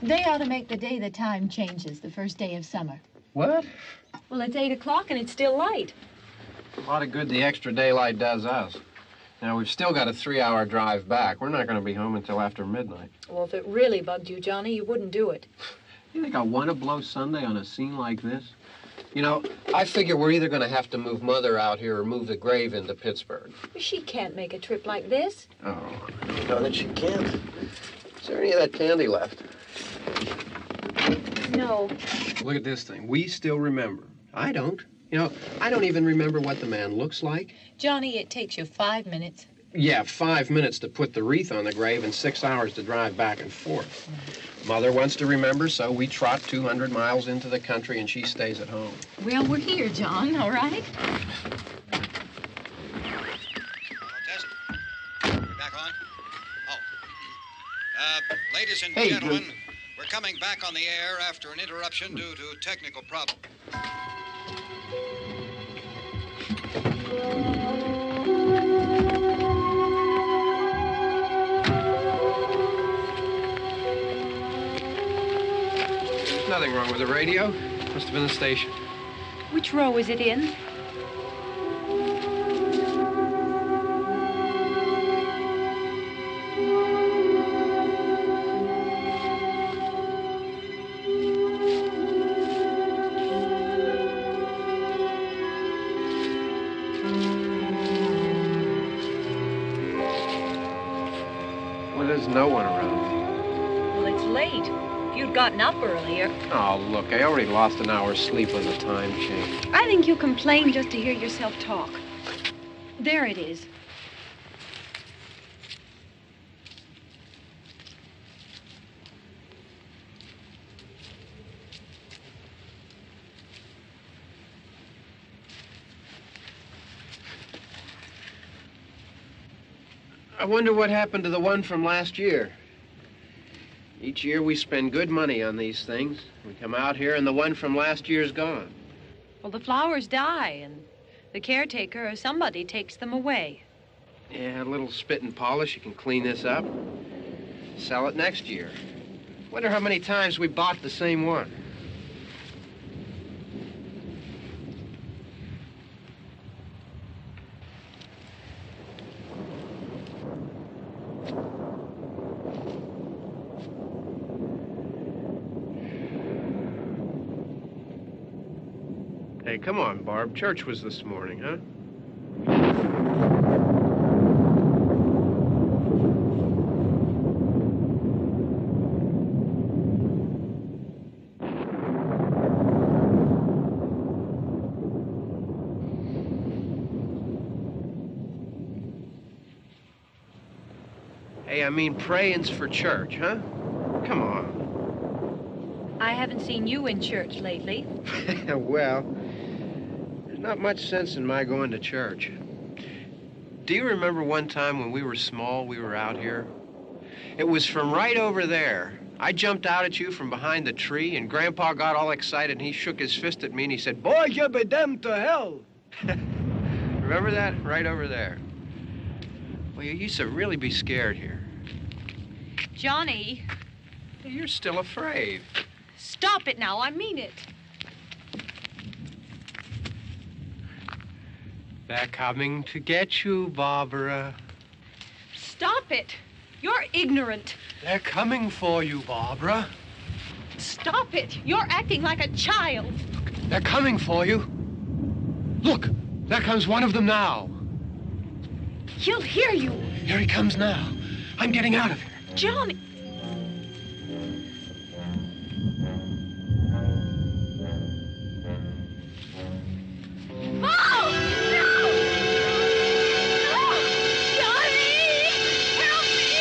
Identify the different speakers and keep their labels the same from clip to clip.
Speaker 1: They ought to make the day the time changes, the first day of summer.
Speaker 2: What?
Speaker 1: Well, it's 8 o'clock and it's still light.
Speaker 2: A lot of good the extra daylight does us. Now, we've still got a 3-hour drive back. We're not going to be home until after midnight.
Speaker 1: Well, if it really bugged you, Johnny, you wouldn't do it.
Speaker 2: You think I want to blow Sunday on a scene like this? You know, I figure we're either going to have to move Mother out here or move the grave into Pittsburgh.
Speaker 1: She can't make a trip like this.
Speaker 2: Oh, I know that she can't. Is there any of that candy left?
Speaker 1: No.
Speaker 2: Look at this thing. We still remember. I don't. You know, I don't even remember what the man looks like.
Speaker 1: Johnny, it takes you 5 minutes.
Speaker 2: Yeah, 5 minutes to put the wreath on the grave and 6 hours to drive back and forth. Mother wants to remember, so we trot 200 miles into the country and she stays at home.
Speaker 1: Well, we're here, John, all right?
Speaker 3: Test. We're back on? Oh. Ladies and gentlemen, we're coming back on the air after an interruption due to technical problem.
Speaker 2: There's nothing wrong with the radio. Must have been the station.
Speaker 1: Which row is it in?
Speaker 2: Well, there's no one around.
Speaker 1: Well, it's late. If you'd gotten up earlier.
Speaker 2: Oh, look, I already lost an hour's sleep on the time change.
Speaker 1: I think you complain just to hear yourself talk. There it is.
Speaker 2: I wonder what happened to the one from last year. Each year we spend good money on these things. We come out here and the one from last year's gone.
Speaker 1: Well, the flowers die, and the caretaker or somebody takes them away.
Speaker 2: Yeah, a little spit and polish. You can clean this up. Sell it next year. Wonder how many times we bought the same one. Hey, come on, Barb. Church was this morning, huh? Hey, I mean praying's for church, huh? Come on.
Speaker 1: I haven't seen you in church lately.
Speaker 2: Well, there's not much sense in my going to church. Do you remember one time when we were small, we were out here? It was from right over there I jumped out at you from behind the tree, and Grandpa got all excited, and he shook his fist at me, and he said, "Boy, you be damned to hell." Remember that? Right over there. Well, you used to really be scared here.
Speaker 1: Johnny.
Speaker 2: You're still afraid.
Speaker 1: Stop it now. I mean it.
Speaker 2: They're coming to get you, Barbara.
Speaker 1: Stop it. You're ignorant.
Speaker 2: They're coming for you, Barbara.
Speaker 1: Stop it. You're acting like a child.
Speaker 2: They're coming for you. Look, there comes one of them now.
Speaker 1: He'll hear you.
Speaker 2: Here he comes now. I'm getting out of here.
Speaker 1: Johnny. Oh! No! No! Johnny! Help me!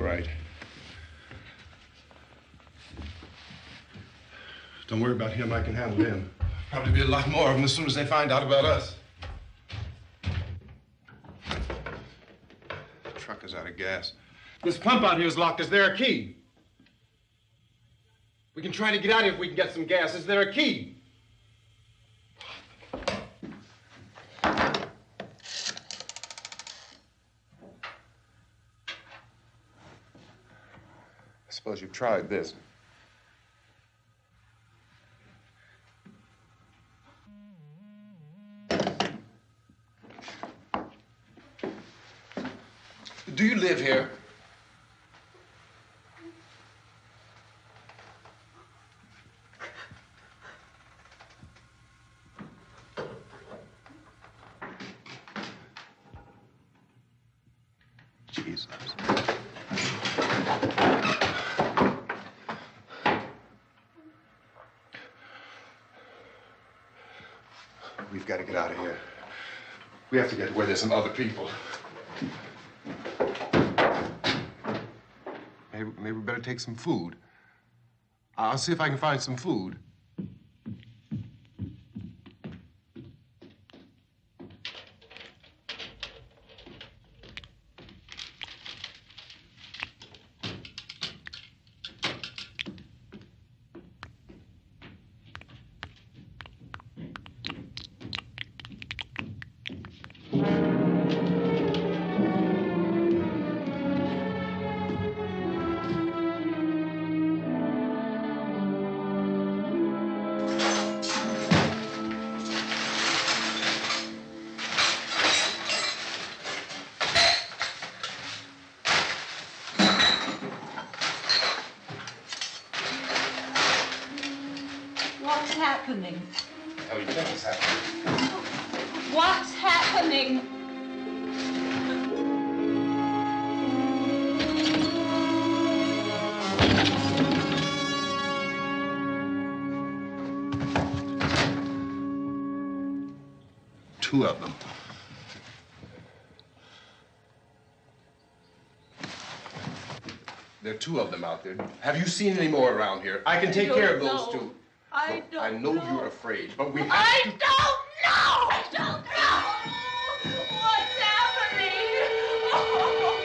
Speaker 4: right. Don't worry about him. I can handle him. Probably be a lot more of them as soon as they find out about us. The truck is out of gas. This pump out here is locked. Is there a key? We can try to get out here if we can get some gas. Is there a key? I suppose you've tried this. Do you live here? Jesus. We've got to get out of here. We have to get where there's some other people. Maybe we better take some food. I'll see if I can find some food.
Speaker 1: What's happening?
Speaker 4: How do you think it's happening?
Speaker 1: What's happening?
Speaker 4: Two of them. There are two of them out there. Have you seen any more around here? I can take care of those two.
Speaker 1: I
Speaker 4: I know you're afraid, but we have
Speaker 1: I
Speaker 4: to...
Speaker 1: don't know! I don't know! What's happening? Oh.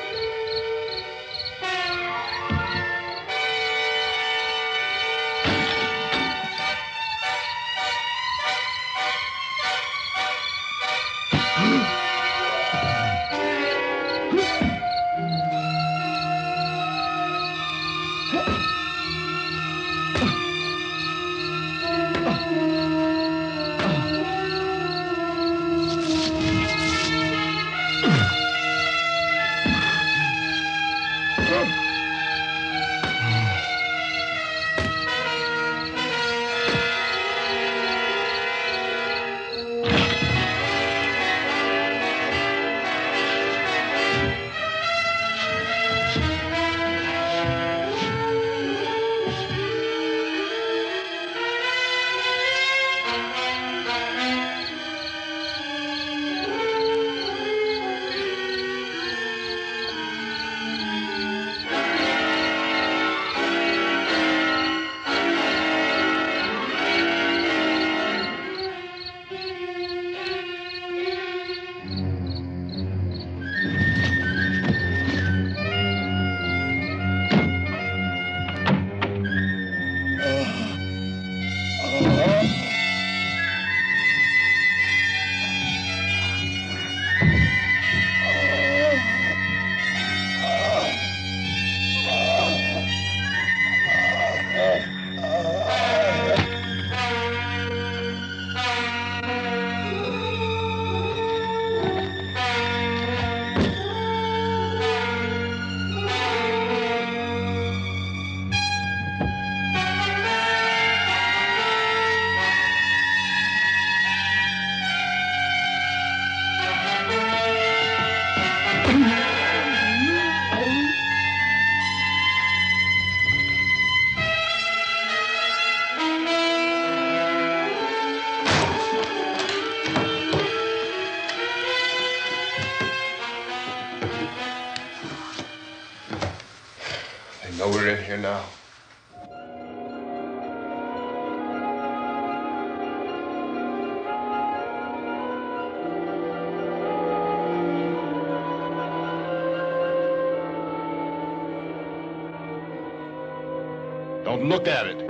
Speaker 4: Oh, we're in here now. Don't look at it.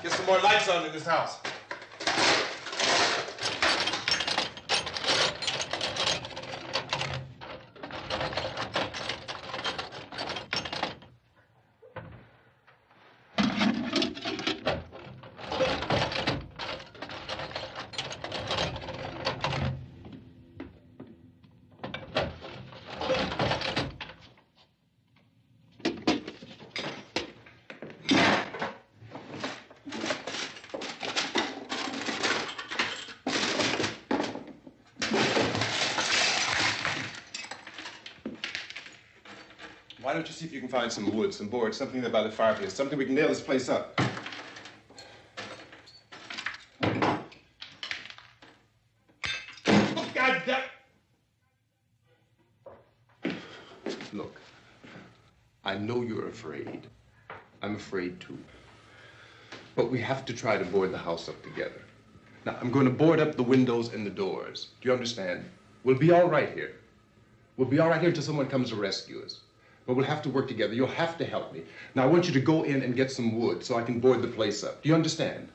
Speaker 4: Get some more lights on in this house. Why don't you see if you can find some wood, some boards, something there by the fireplace, something we can nail this place up. God damn! Look, I know you're afraid. I'm afraid too. But we have to try to board the house up together. Now, I'm going to board up the windows and the doors. Do you understand? We'll be all right here. We'll be all right here until someone comes to rescue us. But we'll have to work together. You'll have to help me. Now, I want you to go in and get some wood so I can board the place up. Do you understand?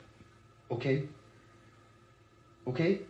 Speaker 4: Okay? Okay?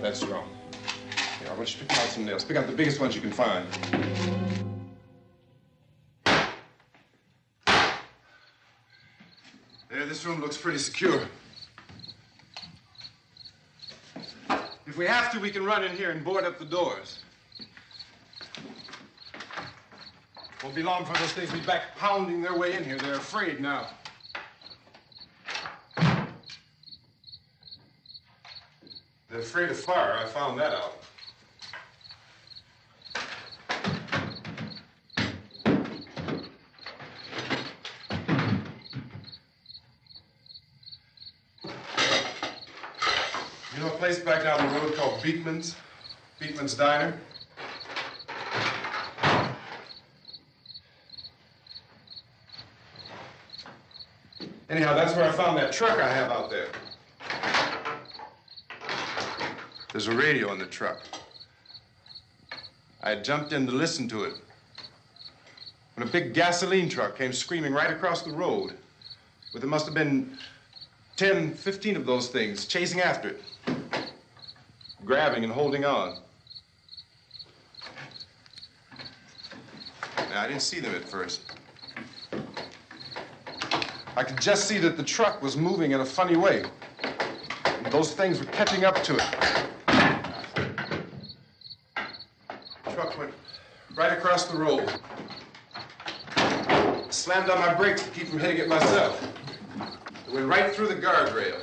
Speaker 4: that's wrong. Here, I want you to pick out some nails. Pick out the biggest ones you can find. There, this room looks pretty secure. If we have to, we can run in here and board up the doors. Won't be long before those things be back pounding their way in here. They're afraid now. They're afraid of fire. I found that out. You know a place back down the road called Beekman's? Beekman's Diner? Anyhow, that's where I found that truck I have out there. There's a radio in the truck. I had jumped in to listen to it when a big gasoline truck came screaming right across the road with, there must have been 10, 15 of those things chasing after it, grabbing and holding on. Now, I didn't see them at first. I could just see that the truck was moving in a funny way. And those things were catching up to it. The truck went right across the road. Slammed on my brakes to keep from hitting it myself. It went right through the guardrail.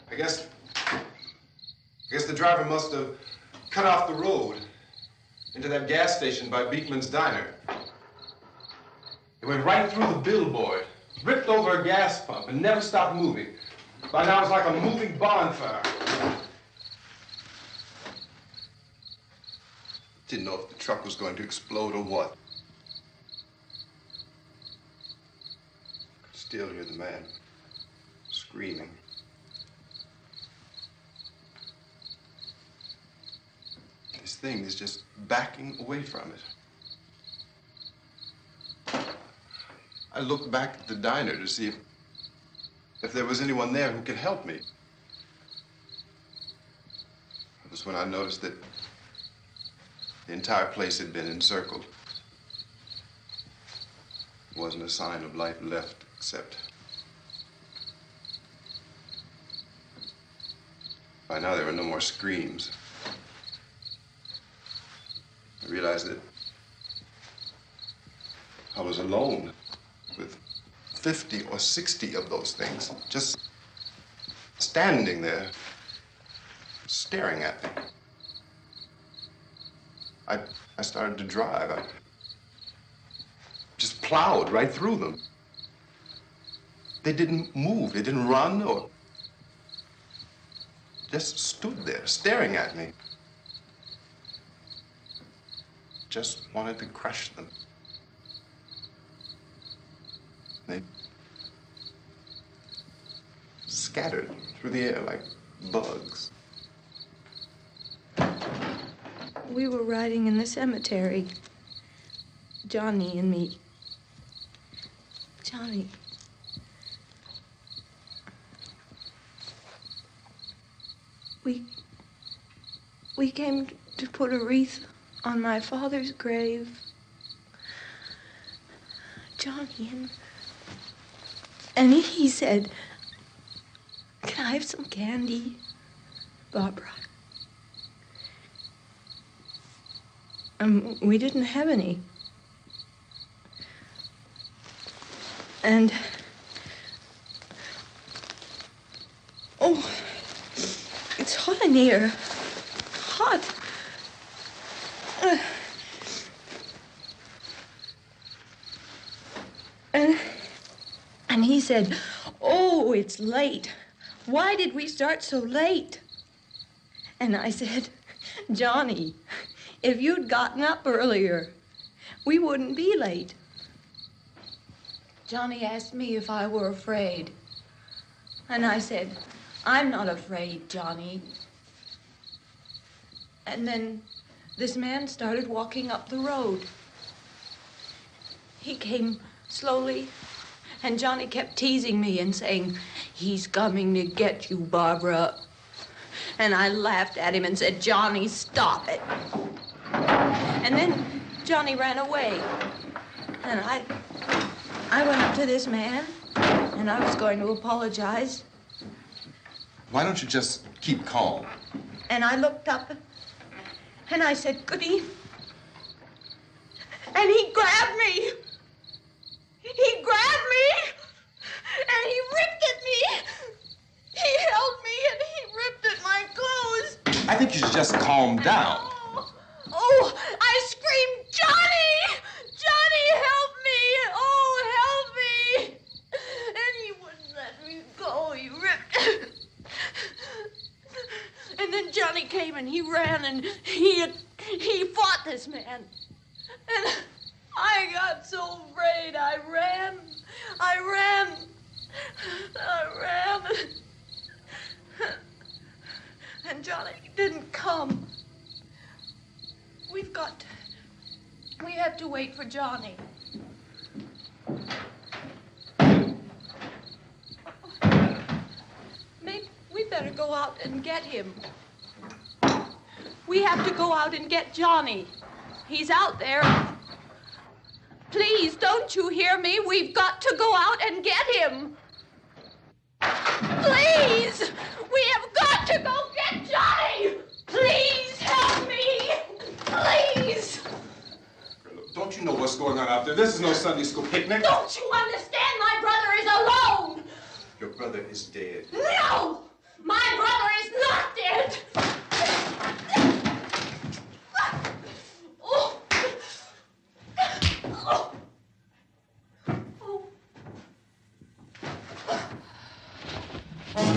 Speaker 4: I guess the driver must have cut off the road into that gas station by Beekman's Diner. It went right through the billboard, ripped over a gas pump, and never stopped moving. By now, it was like a moving bonfire. Didn't know if the truck was going to explode or what. Could still hear the man screaming. This thing is just backing away from it. I looked back at the diner to see if there was anyone there who could help me. It was when I noticed that the entire place had been encircled. There wasn't a sign of life left except by now there were no more screams. I realized that I was alone with 50 or 60 of those things, just standing there, staring at me. I started to drive. I just plowed right through them. They didn't move. They didn't run or just stood there, staring at me. Just wanted to crush them. They scattered through the air like bugs.
Speaker 5: We were riding in the cemetery, Johnny and me. Johnny. We came to put a wreath on my father's grave. Johnny, and he said, "Can I have some candy, Barbara?" We didn't have any. And, oh, it's hot in here. Hot. And he said, "Oh, it's late. Why did we start so late?" And I said, "Johnny, if you'd gotten up earlier, we wouldn't be late." Johnny asked me if I were afraid. And I said, "I'm not afraid, Johnny." And then this man started walking up the road. He came slowly And Johnny kept teasing me and saying, "He's coming to get you, Barbara." And I laughed at him and said, "Johnny, stop it." And then Johnny ran away. And I went up to this man, and I was going to apologize.
Speaker 4: Why don't you just keep calm?
Speaker 5: And I looked up, and I said, "Good evening." And he grabbed me. He grabbed me, and he ripped at me. He held me, and he ripped at my clothes.
Speaker 4: I think you should just calm down.
Speaker 5: Oh, I screamed, "Johnny! Johnny, help me! Oh, help me!" And he wouldn't let me go. He ripped. And then Johnny came and he ran and he fought this man. And I got so afraid. I ran. And Johnny didn't come. We have to wait for Johnny. Maybe we better go out and get him. We have to go out and get Johnny. He's out there. Please, don't you hear me? We've got to go out and get him. Please! We have got to go get Johnny! Please help me! Please!
Speaker 4: Don't you know what's going on out there? This is no Sunday school picnic.
Speaker 5: Don't you understand? My brother is alone!
Speaker 4: Your brother is dead.
Speaker 5: No! My brother is not dead! Oh. Oh. Oh.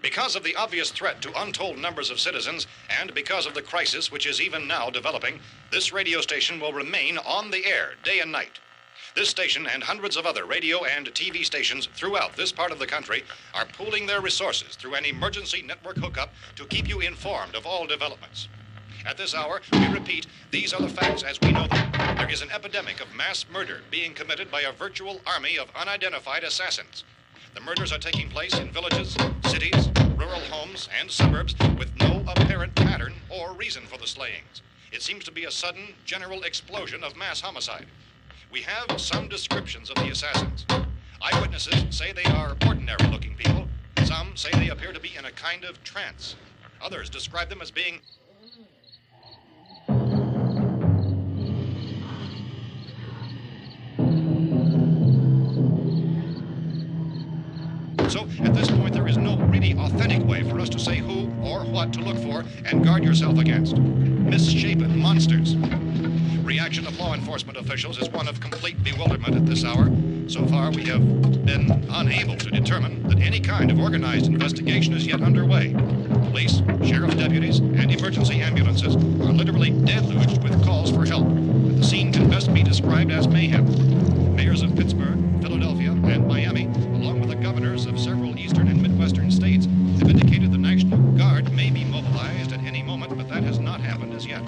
Speaker 3: Because of the obvious threat to untold numbers of citizens, and because of the crisis which is even now developing, this radio station will remain on the air day and night. This station and hundreds of other radio and TV stations throughout this part of the country are pooling their resources through an emergency network hookup to keep you informed of all developments. At this hour, we repeat, these are the facts as we know them. There is an epidemic of mass murder being committed by a virtual army of unidentified assassins. The murders are taking place in villages, cities, rural homes, and suburbs with no apparent pattern or reason for the slayings. It seems to be a sudden, general explosion of mass homicide. We have some descriptions of the assassins. Eyewitnesses say they are ordinary-looking people. Some say they appear to be in a kind of trance. Others describe them as being So, at this point, there is no really authentic way for us to say who or what to look for and guard yourself against. Misshapen monsters. Reaction of law enforcement officials is one of complete bewilderment at this hour. So far, we have been unable to determine that any kind of organized investigation is yet underway. Police, sheriff's deputies, and emergency ambulances are literally deluged with calls for help. And the scene can best be described as mayhem. Mayors of Pittsburgh, Philadelphia, and Miami, along with the governors of several eastern and midwestern states, have indicated the National Guard may be mobilized at any moment, but that has not happened as yet.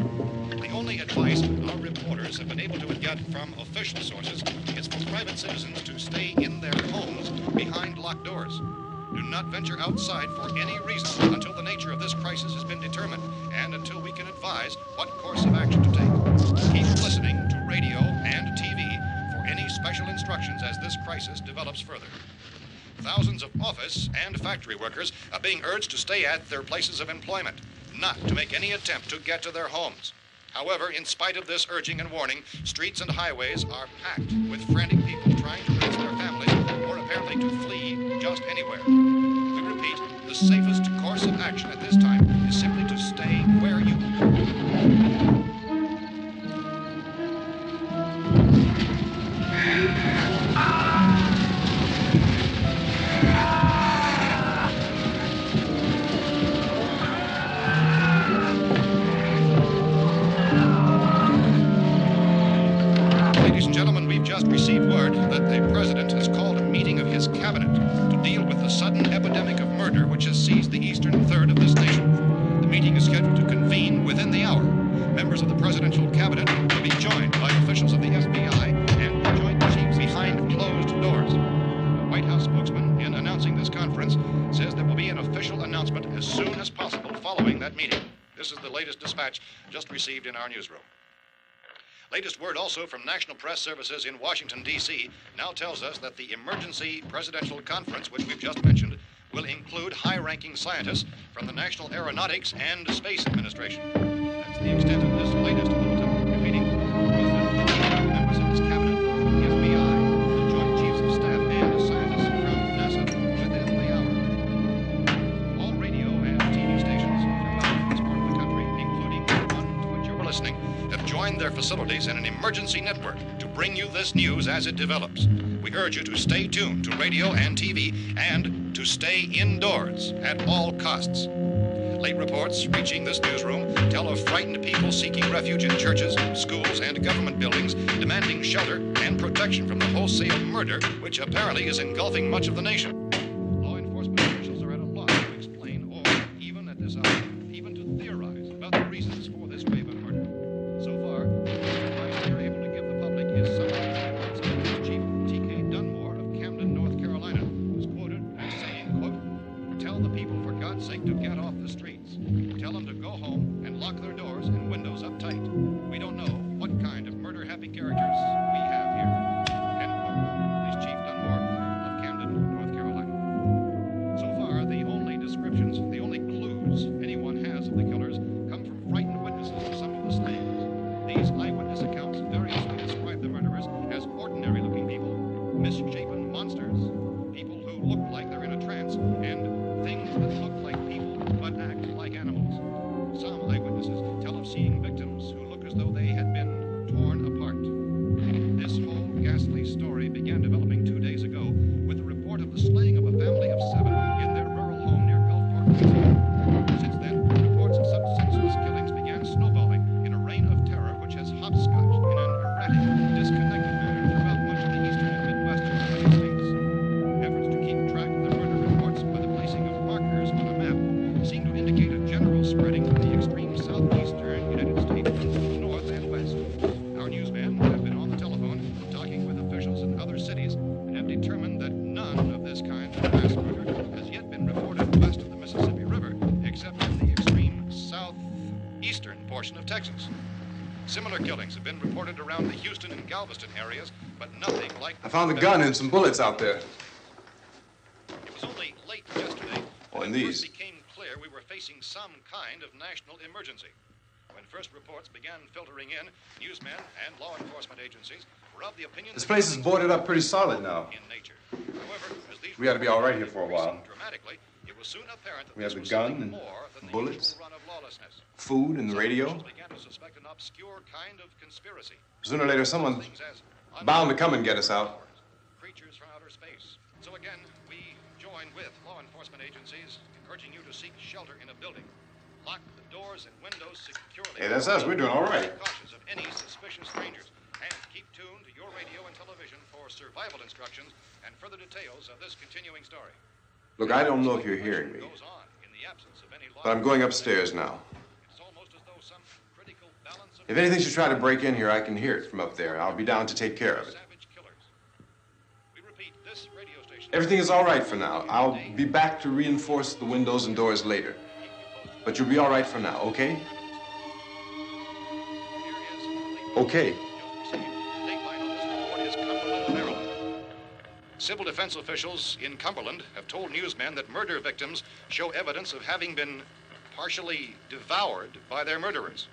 Speaker 3: The only advice our reporters have been able to get from official sources is for private citizens to stay in their homes behind locked doors. Do not venture outside for any reason until the nature of this crisis has been determined and until we can advise what course of action to take. Keep listening to radio and TV for any special instructions as this crisis develops further. Thousands of office and factory workers are being urged to stay at their places of employment, not to make any attempt to get to their homes. However, in spite of this urging and warning, streets and highways are packed with frantic people trying to reach their families or apparently to flee just anywhere. We repeat, the safest Ladies and gentlemen, we've just received word that the president has called a meeting of his cabinet to deal with the sudden epidemic of murder which has seized the eastern third of this nation. The meeting is scheduled to convene within the hour. Members of the presidential cabinet will be joined by officials of the FBI and the joint chiefs behind closed doors. The White House spokesman, in announcing this conference, says there will be an official announcement as soon as possible following that meeting. This is the latest dispatch just received in our newsroom. Latest word also from National Press Services in Washington, D.C. now tells us that the emergency presidential conference, which we've just mentioned, will include high-ranking scientists from the National Aeronautics and Space Administration. That's the extent of this latest bulletin. Repeating, members of his cabinet, the FBI, the Joint Chiefs of Staff, and scientists from NASA within the hour. All radio and TV stations throughout this part of the country, including the one to which you're listening, have joined their facilities in an emergency network to bring you this news as it develops. We urge you to stay tuned to radio and TV and to stay indoors at all costs. Late reports reaching this newsroom tell of frightened people seeking refuge in churches, schools, and government buildings, demanding shelter and protection from the wholesale murder which apparently is engulfing much of the nation. Law enforcement officials are at a loss to explain or, even at this hour, even to theorize about the reasons for this wave of murder. So far, the advice they're able to give the public is summary reports of Police Chief T.K. Dunmore of Camden, North Carolina, who's quoted as saying, quote, "Tell the people for God's sake to get off the streets. Tell them to go home and lock their doors and windows up tight. We don't know what kind of murder-happy characters we have here." End quote. Police Chief Dunmore of Camden, North Carolina. So far, the only descriptions, the only clues anyone has of the killers come from frightened witnesses of some of the slayings. These eyewitness accounts variously describe the murderers as ordinary-looking people, misshapen monsters, people who look like they're in a trance, and things that look like people but act like animals. Some eyewitnesses tell of seeing victims who look as though they had been torn apart. This whole ghastly story began developing 2 days ago with the report of the slaying of a family of 7 in their rural home near Gulfport, Louisiana. Since then, reports of such senseless killings began snowballing in a reign of terror which has hopscotched in an erratic, disconnected manner throughout much of the eastern and midwestern United States. Efforts to keep track of the murder reports by the placing of markers on a map seem to indicate a general spreading of the extreme southeastern United States to the north and west. Our newsmen have been on the telephone talking with officials in other cities and have determined that none of this kind of mass murder has yet been reported west of the Mississippi River, except in the extreme southeastern portion of Texas. Similar killings have been reported around the Houston and Galveston areas, but nothing like...
Speaker 4: I found a gun and some bullets out there.
Speaker 3: It was only late yesterday
Speaker 4: Oh,
Speaker 3: that
Speaker 4: and
Speaker 3: it
Speaker 4: these.
Speaker 3: first became clear we were facing some kind of national emergency. When first reports began filtering in, newsmen and law enforcement agencies were of the opinion
Speaker 4: This
Speaker 3: that
Speaker 4: place is
Speaker 3: things
Speaker 4: boarded
Speaker 3: were
Speaker 4: up pretty solid now.
Speaker 3: in nature. However, as these
Speaker 4: We ought to be all right here for a while.
Speaker 3: dramatically, it was soon apparent that
Speaker 4: We have
Speaker 3: this
Speaker 4: the
Speaker 3: was
Speaker 4: gun
Speaker 3: something
Speaker 4: and
Speaker 3: more than the
Speaker 4: bullets,
Speaker 3: usual run of lawlessness.
Speaker 4: food and the
Speaker 3: Some
Speaker 4: radio.
Speaker 3: officials began to suspect an obscure kind of conspiracy.
Speaker 4: Sooner or later, someone's
Speaker 3: Things as
Speaker 4: bound to come and get us out.
Speaker 3: creatures from outer space. So again, we join with law enforcement agencies urging you to seek shelter in a building. Lock the doors and windows securely.
Speaker 4: Hey, that's us. We're doing all right.
Speaker 3: Be cautious of any suspicious strangers. And keep tuned to your radio and television for survival instructions and further details of this continuing story.
Speaker 4: Look, I don't know if you're hearing me,
Speaker 3: Goes on in the absence of any law.
Speaker 4: but I'm going upstairs now.
Speaker 3: It's almost as though some critical balance of
Speaker 4: If anything should try to break in here, I can hear it from up there. I'll be down to take care of it.
Speaker 3: savage killers. We repeat, this radio station.
Speaker 4: Everything is all right for now. I'll be back to reinforce the windows and doors later. But you'll be all right for now, okay? Okay.
Speaker 3: Civil defense officials in Cumberland have told newsmen that murder victims show evidence of having been partially devoured by their murderers.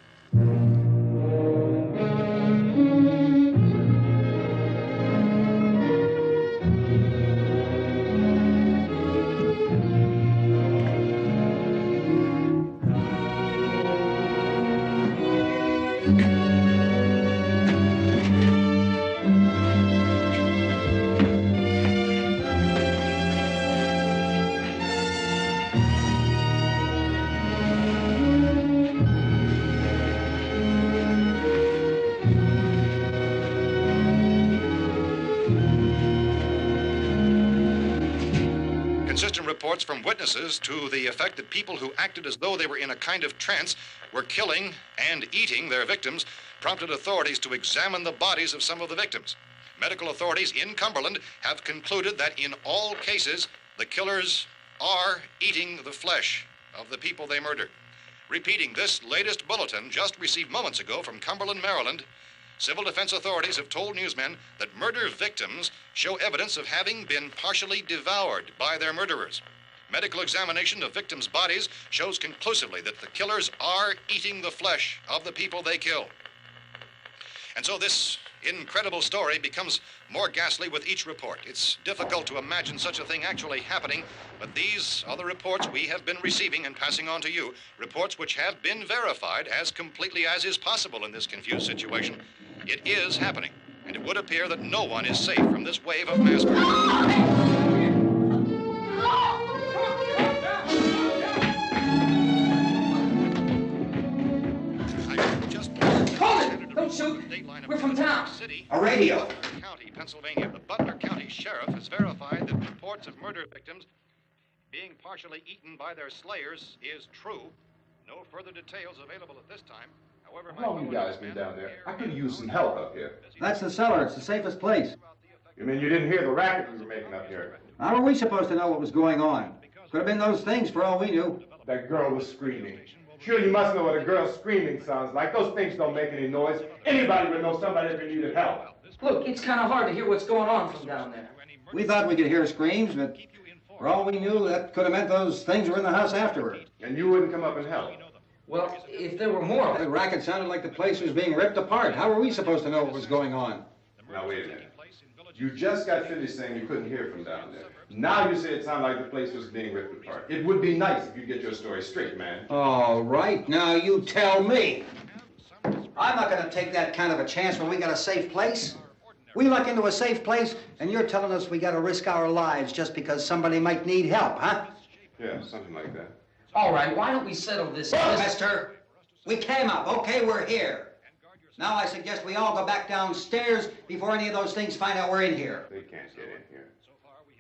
Speaker 3: Consistent reports from witnesses to the effect that people who acted as though they were in a kind of trance were killing and eating their victims prompted authorities to examine the bodies of some of the victims. Medical authorities in Cumberland have concluded that in all cases, the killers are eating the flesh of the people they murdered. Repeating this latest bulletin just received moments ago from Cumberland, Maryland, civil defense authorities have told newsmen that murder victims show evidence of having been partially devoured by their murderers. Medical examination of victims' bodies shows conclusively that the killers are eating the flesh of the people they kill. And so this incredible story becomes more ghastly with each report. It's difficult to imagine such a thing actually happening, but these are the reports we have been receiving and passing on to you, reports which have been verified as completely as is possible in this confused situation. It is happening, and it would appear that no one is safe from this wave of mass murder.
Speaker 6: Don't shoot. We're from town.
Speaker 7: A radio.
Speaker 3: County, Pennsylvania. The Butler County Sheriff has verified that reports of murder victims being partially eaten by their slayers is true. No further details available at this time. However,
Speaker 4: How long you guys been down there? I could use some help up here.
Speaker 7: That's the cellar. It's the safest place.
Speaker 4: You mean you didn't hear the racket we were making up here?
Speaker 7: How were we supposed to know what was going on? Could have been those things for all we knew.
Speaker 4: That girl was screaming. Sure, you must know what a girl screaming sounds like. Those things don't make any noise. Anybody would know somebody ever needed help.
Speaker 6: Look, it's kind of hard to hear what's going on from down there.
Speaker 7: We thought we could hear screams, but for all we knew, that could have meant those things were in the house afterward.
Speaker 4: And you wouldn't come up and help?
Speaker 6: Well, if there were more...
Speaker 7: The racket sounded like the place was being ripped apart. How were we supposed to know what was going on?
Speaker 4: Now, wait a minute. You just got finished saying you couldn't hear from down there. Now you say it sounded like the place was being ripped apart. It would be nice if you get your story straight, man.
Speaker 7: All right, now you tell me. I'm not going to take that kind of a chance when we got a safe place. We luck into a safe place, and you're telling us we got to risk our lives just because somebody might need help, huh?
Speaker 4: Yeah, something like that.
Speaker 6: All right, why don't we settle this?
Speaker 7: Look, mister, we came up. Okay, we're here. Now I suggest we all go back downstairs before any of those things find out we're in here.
Speaker 4: They can't get in here.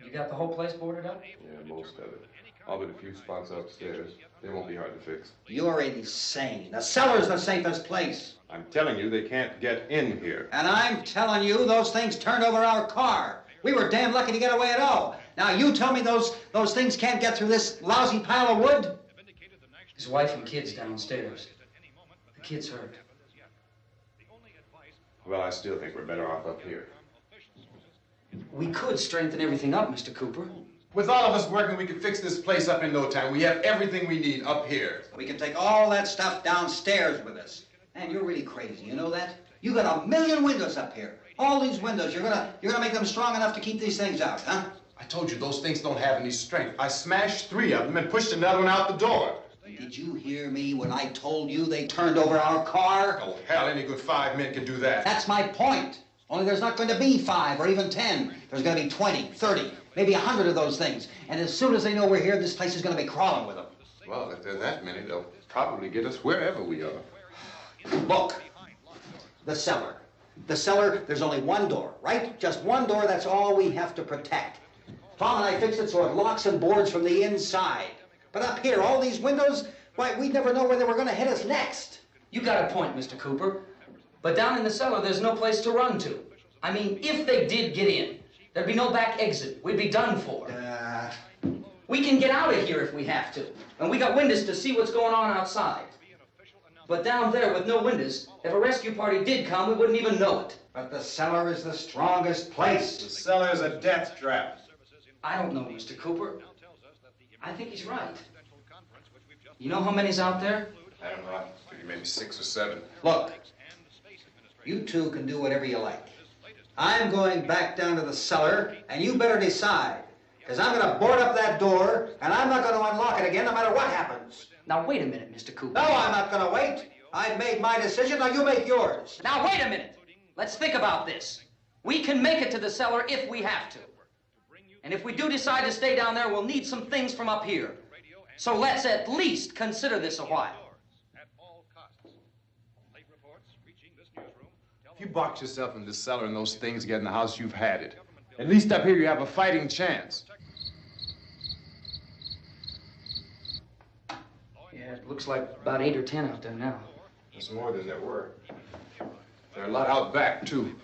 Speaker 6: You got the whole place boarded up?
Speaker 4: Yeah, most of it. All but a few spots upstairs. They won't be hard to fix.
Speaker 7: You're insane. The cellar's the safest place.
Speaker 4: I'm telling you, they can't get in here.
Speaker 7: And I'm telling you, those things turned over our car. We were damn lucky to get away at all. Now you tell me those things can't get through this lousy pile of wood?
Speaker 6: His wife and kids downstairs. The kid's hurt.
Speaker 4: Well, I still think we're better off up here.
Speaker 6: We could strengthen everything up, Mr. Cooper.
Speaker 4: With all of us working, we could fix this place up in no time. We have everything we need up here.
Speaker 7: We can take all that stuff downstairs with us. Man, you're really crazy, you know that? You got 1,000,000 windows up here. All these windows, you're gonna make them strong enough to keep these things out, huh?
Speaker 4: I told you, those things don't have any strength. I smashed 3 of them and pushed another one out the door.
Speaker 7: Did you hear me when I told you they turned over our car?
Speaker 4: Oh, hell, any good 5 men can do that.
Speaker 7: That's my point. Only there's not going to be 5 or even 10. There's going to be 20, 30, maybe 100 of those things. And as soon as they know we're here, this place is going to be crawling with them.
Speaker 4: Well, if there are that many, they'll probably get us wherever we are.
Speaker 7: Look, the cellar. The cellar, there's only one door, right? Just one door, that's all we have to protect. Tom and I fixed it so it locks and boards from the inside. But up here, all these windows, why, we'd never know where they were going to hit us next.
Speaker 6: You got a point, Mr. Cooper. But down in the cellar, there's no place to run to. I mean, if they did get in, there'd be no back exit. We'd be done for. We can get out of here if we have to. And we got windows to see what's going on outside. But down there with no windows, if a rescue party did come, we wouldn't even know it.
Speaker 7: But the cellar is the strongest place.
Speaker 8: The cellar's a death trap.
Speaker 6: I don't know, Mr. Cooper. I think he's right. You know how many's out there?
Speaker 4: I don't know. Maybe 6 or 7.
Speaker 7: Look, you two can do whatever you like. I'm going back down to the cellar, and you better decide. Because I'm going to board up that door, and I'm not going to unlock it again no matter what happens.
Speaker 6: Now, wait a minute, Mr. Cooper.
Speaker 7: No, I'm not going to wait. I've made my decision, now you make yours.
Speaker 6: Now, wait a minute. Let's think about this. We can make it to the cellar if we have to. And if we do decide to stay down there, we'll need some things from up here. So let's at least consider this a while.
Speaker 4: If you box yourself in this cellar and those things get in the house, you've had it. At least up here you have a fighting chance.
Speaker 6: Yeah, it looks like about 8 or 10 out there now.
Speaker 4: There's more than there were. There are a lot out back, too.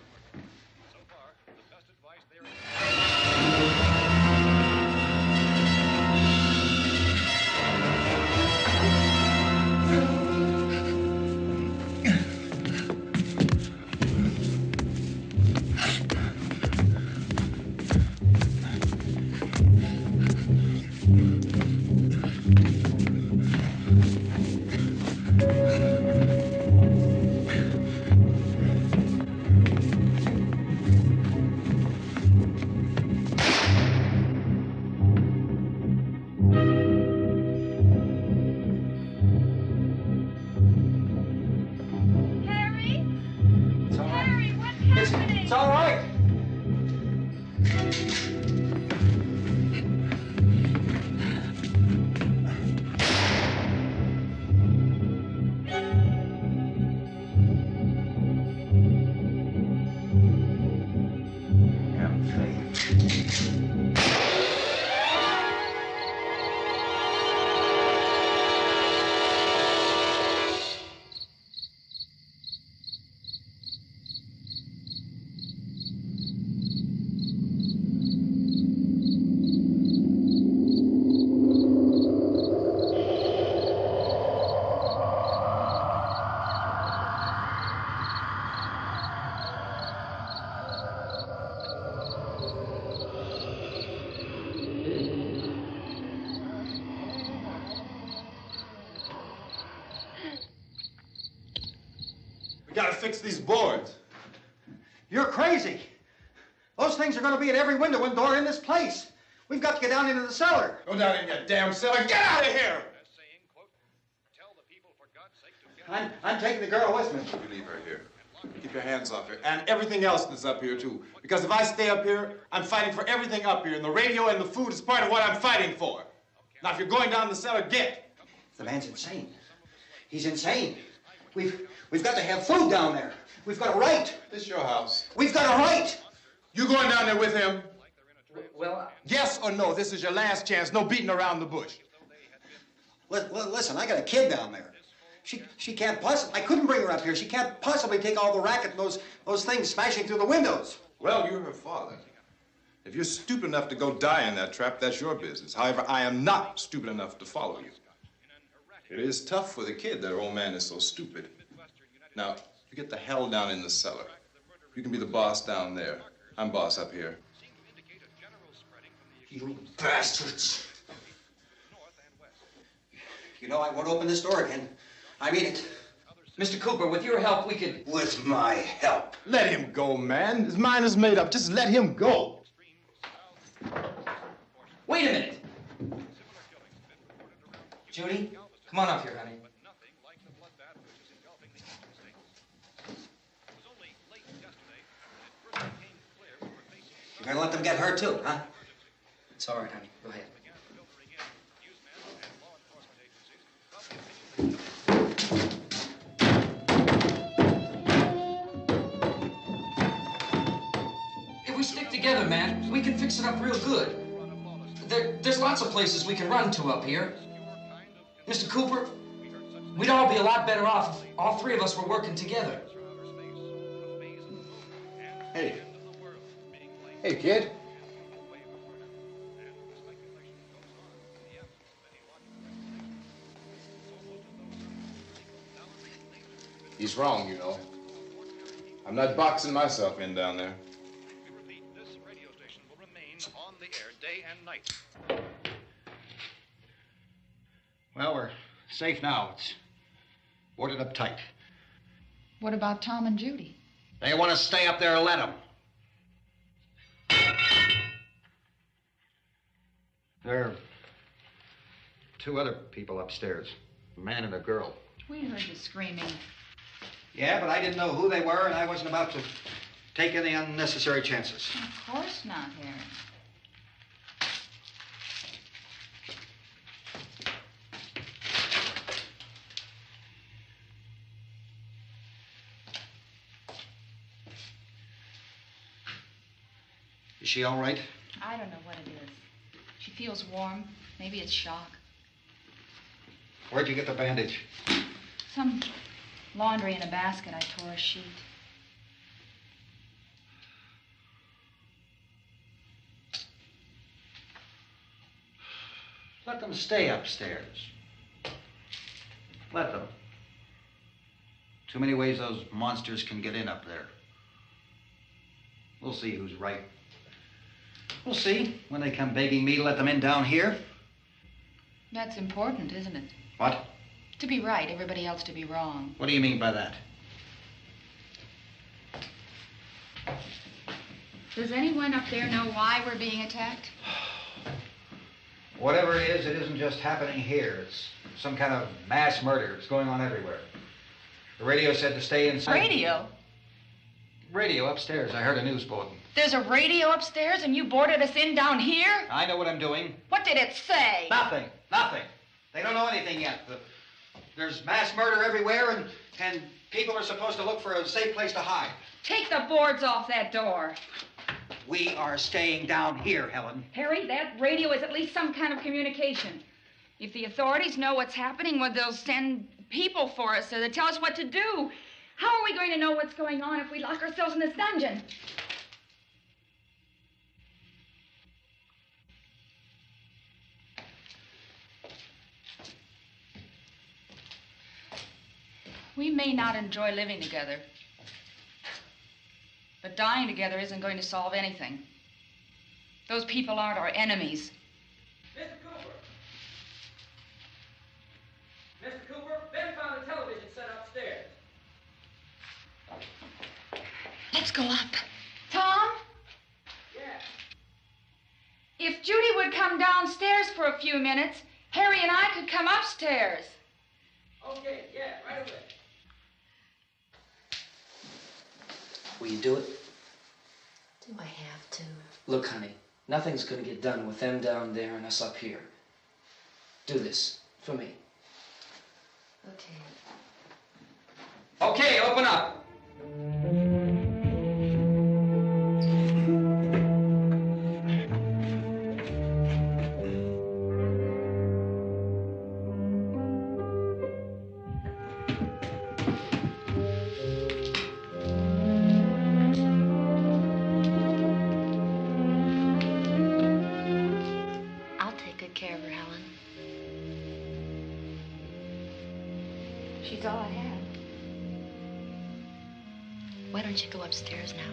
Speaker 7: It's all right.
Speaker 8: We gotta fix these boards.
Speaker 7: You're crazy. Those things are going to be at every window and door in this place. We've got to get down into the cellar.
Speaker 8: Go down in your damn cellar. Get out of here!
Speaker 7: I'm taking the girl with me.
Speaker 8: You leave her here. Keep your hands off her. And everything else that's up here, too. Because if I stay up here, I'm fighting for everything up here. And the radio and the food is part of what I'm fighting for. Now, if you're going down the cellar, get.
Speaker 7: The man's insane. He's insane. We've got to have food down there. We've got a right.
Speaker 8: This is your house.
Speaker 7: We've got a right.
Speaker 8: You going down there with him?
Speaker 6: Well,
Speaker 8: Yes or no? This is your last chance. No beating around the bush.
Speaker 7: Listen, I got a kid down there. She can't possibly, I couldn't bring her up here. She can't possibly take all the racket and those things smashing through the windows.
Speaker 8: Well, you're her father. If you're stupid enough to go die in that trap, that's your business. However, I am not stupid enough to follow you. It is tough for the kid that her old man is so stupid. Now, you get the hell down in the cellar. You can be the boss down there. I'm boss up here.
Speaker 7: You bastards. You know, I won't open this door again. I mean it.
Speaker 6: Mr. Cooper, with your help, we could...
Speaker 7: With my help.
Speaker 8: Let him go, man. His mind is made up. Just let him go.
Speaker 6: Wait a minute. Judy, come on up here, honey.
Speaker 7: You're gonna let them get hurt too, huh?
Speaker 6: It's all right, honey. Go ahead. If we stick together, man, we can fix it up real good. There's lots of places we can run to up here. Mr. Cooper, we'd all be a lot better off if all three of us were working together.
Speaker 4: Hey. Hey, kid. He's wrong, you know. I'm not boxing myself in down there.
Speaker 3: We repeat, this radio station will remain on the air day and night.
Speaker 7: Well, we're safe now. It's boarded up tight.
Speaker 9: What about Tom and Judy?
Speaker 7: They want to stay up there, let them. There are two other people upstairs, a man and a girl.
Speaker 9: We heard you screaming.
Speaker 7: Yeah, but I didn't know who they were, and I wasn't about to take any unnecessary chances.
Speaker 9: Of course not, Harry.
Speaker 7: Is she all right?
Speaker 9: I don't know what it is. She feels warm. Maybe it's shock.
Speaker 7: Where'd you get the bandage?
Speaker 9: Some laundry in a basket. I tore a sheet.
Speaker 7: Let them stay upstairs. Let them. Too many ways those monsters can get in up there. We'll see who's right. We'll see when they come begging me to let them in down here.
Speaker 9: That's important, isn't it?
Speaker 7: What?
Speaker 9: To be right, everybody else to be wrong.
Speaker 7: What do you mean by that?
Speaker 9: Does anyone up there know why we're being attacked?
Speaker 7: Whatever it isn't just happening here. It's some kind of mass murder. It's going on everywhere. The radio said to stay inside.
Speaker 9: Radio?
Speaker 7: Radio upstairs. I heard a news bulletin.
Speaker 9: There's a radio upstairs and you boarded us in down here?
Speaker 7: I know what I'm doing.
Speaker 9: What did it say?
Speaker 7: Nothing. Nothing. They don't know anything yet. There's mass murder everywhere, and people are supposed to look for a safe place to hide.
Speaker 9: Take the boards off that door.
Speaker 7: We are staying down here, Helen.
Speaker 9: Harry, that radio is at least some kind of communication. If the authorities know what's happening, well, they'll send people for us so they'll tell us what to do. How are we going to know what's going on if we lock ourselves in this dungeon? We may not enjoy living together, but dying together isn't going to solve anything. Those people aren't our enemies.
Speaker 6: Mr. Cooper! Mr. Cooper, Ben found a television set upstairs.
Speaker 9: Let's go up. Tom?
Speaker 6: Yeah.
Speaker 9: If Judy would come downstairs for a few minutes, Harry and I could come upstairs.
Speaker 6: Okay, yeah, right away.
Speaker 10: Will you do it?
Speaker 11: Do I have to?
Speaker 10: Look, honey, nothing's gonna get done with them down there and us up here. Do this for me.
Speaker 11: Okay.
Speaker 6: Okay, open up.
Speaker 11: I'll take good care of her, Helen.
Speaker 9: She's all I have.
Speaker 11: Why don't you go upstairs now?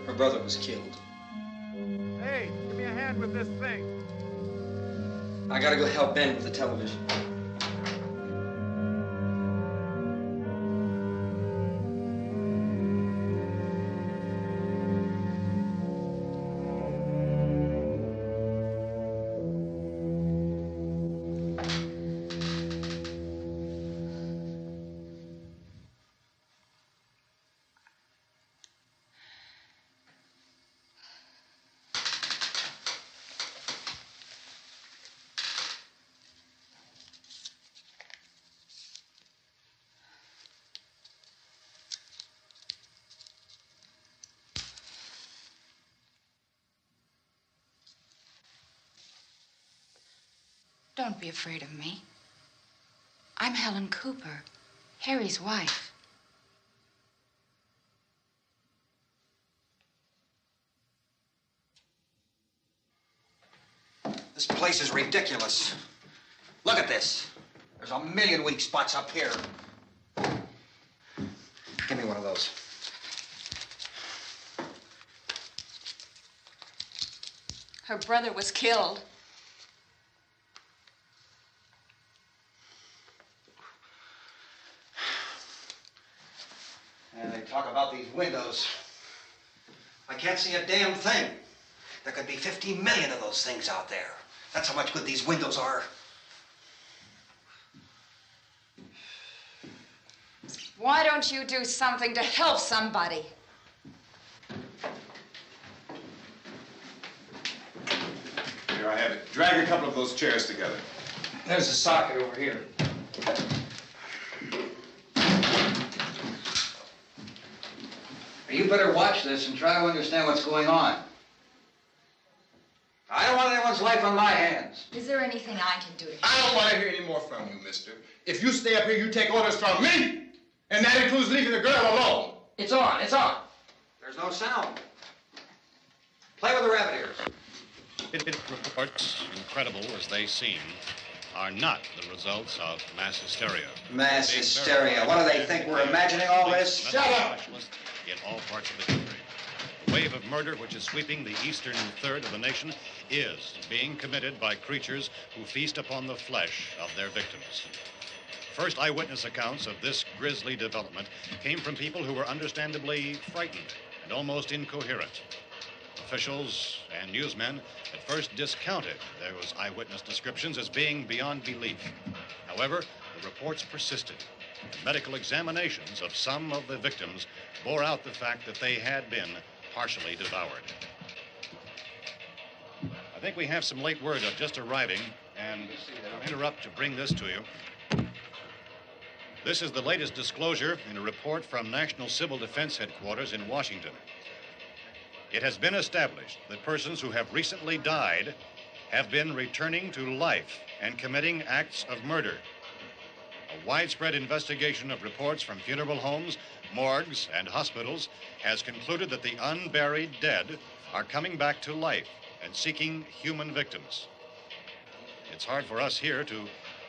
Speaker 10: Her brother was killed.
Speaker 12: Hey, give me a hand with this thing.
Speaker 10: I gotta go help Ben with the television.
Speaker 9: Don't be afraid of me. I'm Helen Cooper, Harry's wife.
Speaker 7: This place is ridiculous. Look at this. There's a million weak spots up here. Give me one of those.
Speaker 9: Her brother was killed.
Speaker 7: And they talk about these windows. I can't see a damn thing. There could be 50 million of those things out there. That's how much good these windows are.
Speaker 13: Why don't you do something to help somebody?
Speaker 8: Here I have it. Drag a couple of those chairs together.
Speaker 6: There's a socket over here.
Speaker 14: You better watch this and try to understand what's going on. I don't want anyone's life on my hands.
Speaker 13: Is there anything I can do to help?
Speaker 8: I don't want to hear any more from you, mister. If you stay up here, you take orders from me. And that includes leaving the girl alone.
Speaker 6: It's on, it's on.
Speaker 7: There's no sound. Play with the rabbit ears.
Speaker 3: Reports, incredible as they seem, are not the results of mass hysteria.
Speaker 7: Mass hysteria. What do they think? We're imagining all this? Shut up!
Speaker 3: In all parts of the country. The wave of murder which is sweeping the eastern third of the nation is being committed by creatures who feast upon the flesh of their victims. First eyewitness accounts of this grisly development came from people who were understandably frightened and almost incoherent. Officials and newsmen at first discounted those eyewitness descriptions as being beyond belief. However, the reports persisted. And medical examinations of some of the victims bore out the fact that they had been partially devoured. I think we have some late word just arriving, and I'll interrupt to bring this to you. This is the latest disclosure in a report from National Civil Defense Headquarters in Washington. It has been established that persons who have recently died have been returning to life and committing acts of murder. A widespread investigation of reports from funeral homes, morgues, and hospitals has concluded that the unburied dead are coming back to life and seeking human victims. It's hard for us here to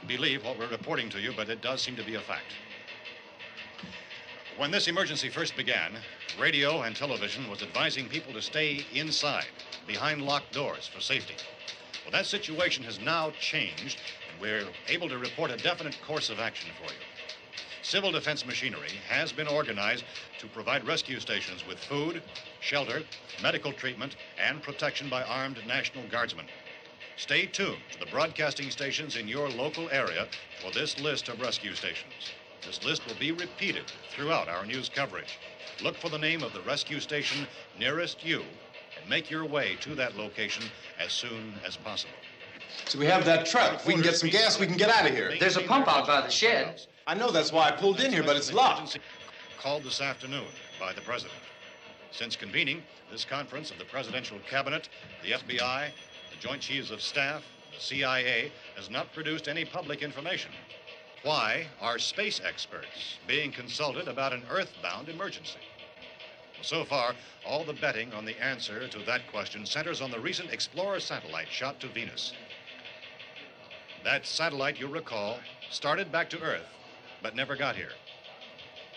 Speaker 3: believe what we're reporting to you, but it does seem to be a fact. When this emergency first began, radio and television was advising people to stay inside, behind locked doors for safety. Well, that situation has now changed, and we're able to report a definite course of action for you. Civil defense machinery has been organized to provide rescue stations with food, shelter, medical treatment, and protection by armed National Guardsmen. Stay tuned to the broadcasting stations in your local area for this list of rescue stations. This list will be repeated throughout our news coverage. Look for the name of the rescue station nearest you and make your way to that location as soon as possible.
Speaker 8: So we have that truck. If we can get some gas, we can get out of here.
Speaker 6: There's a pump out by the shed.
Speaker 8: I know, that's why I pulled in here, but it's locked.
Speaker 3: Called this afternoon by the president. Since convening this conference of the presidential cabinet, the FBI, the Joint Chiefs of Staff, the CIA has not produced any public information. Why are space experts being consulted about an earthbound emergency? Well, so far, all the betting on the answer to that question centers on the recent Explorer satellite shot to Venus. That satellite, you'll recall, started back to Earth, but never got here.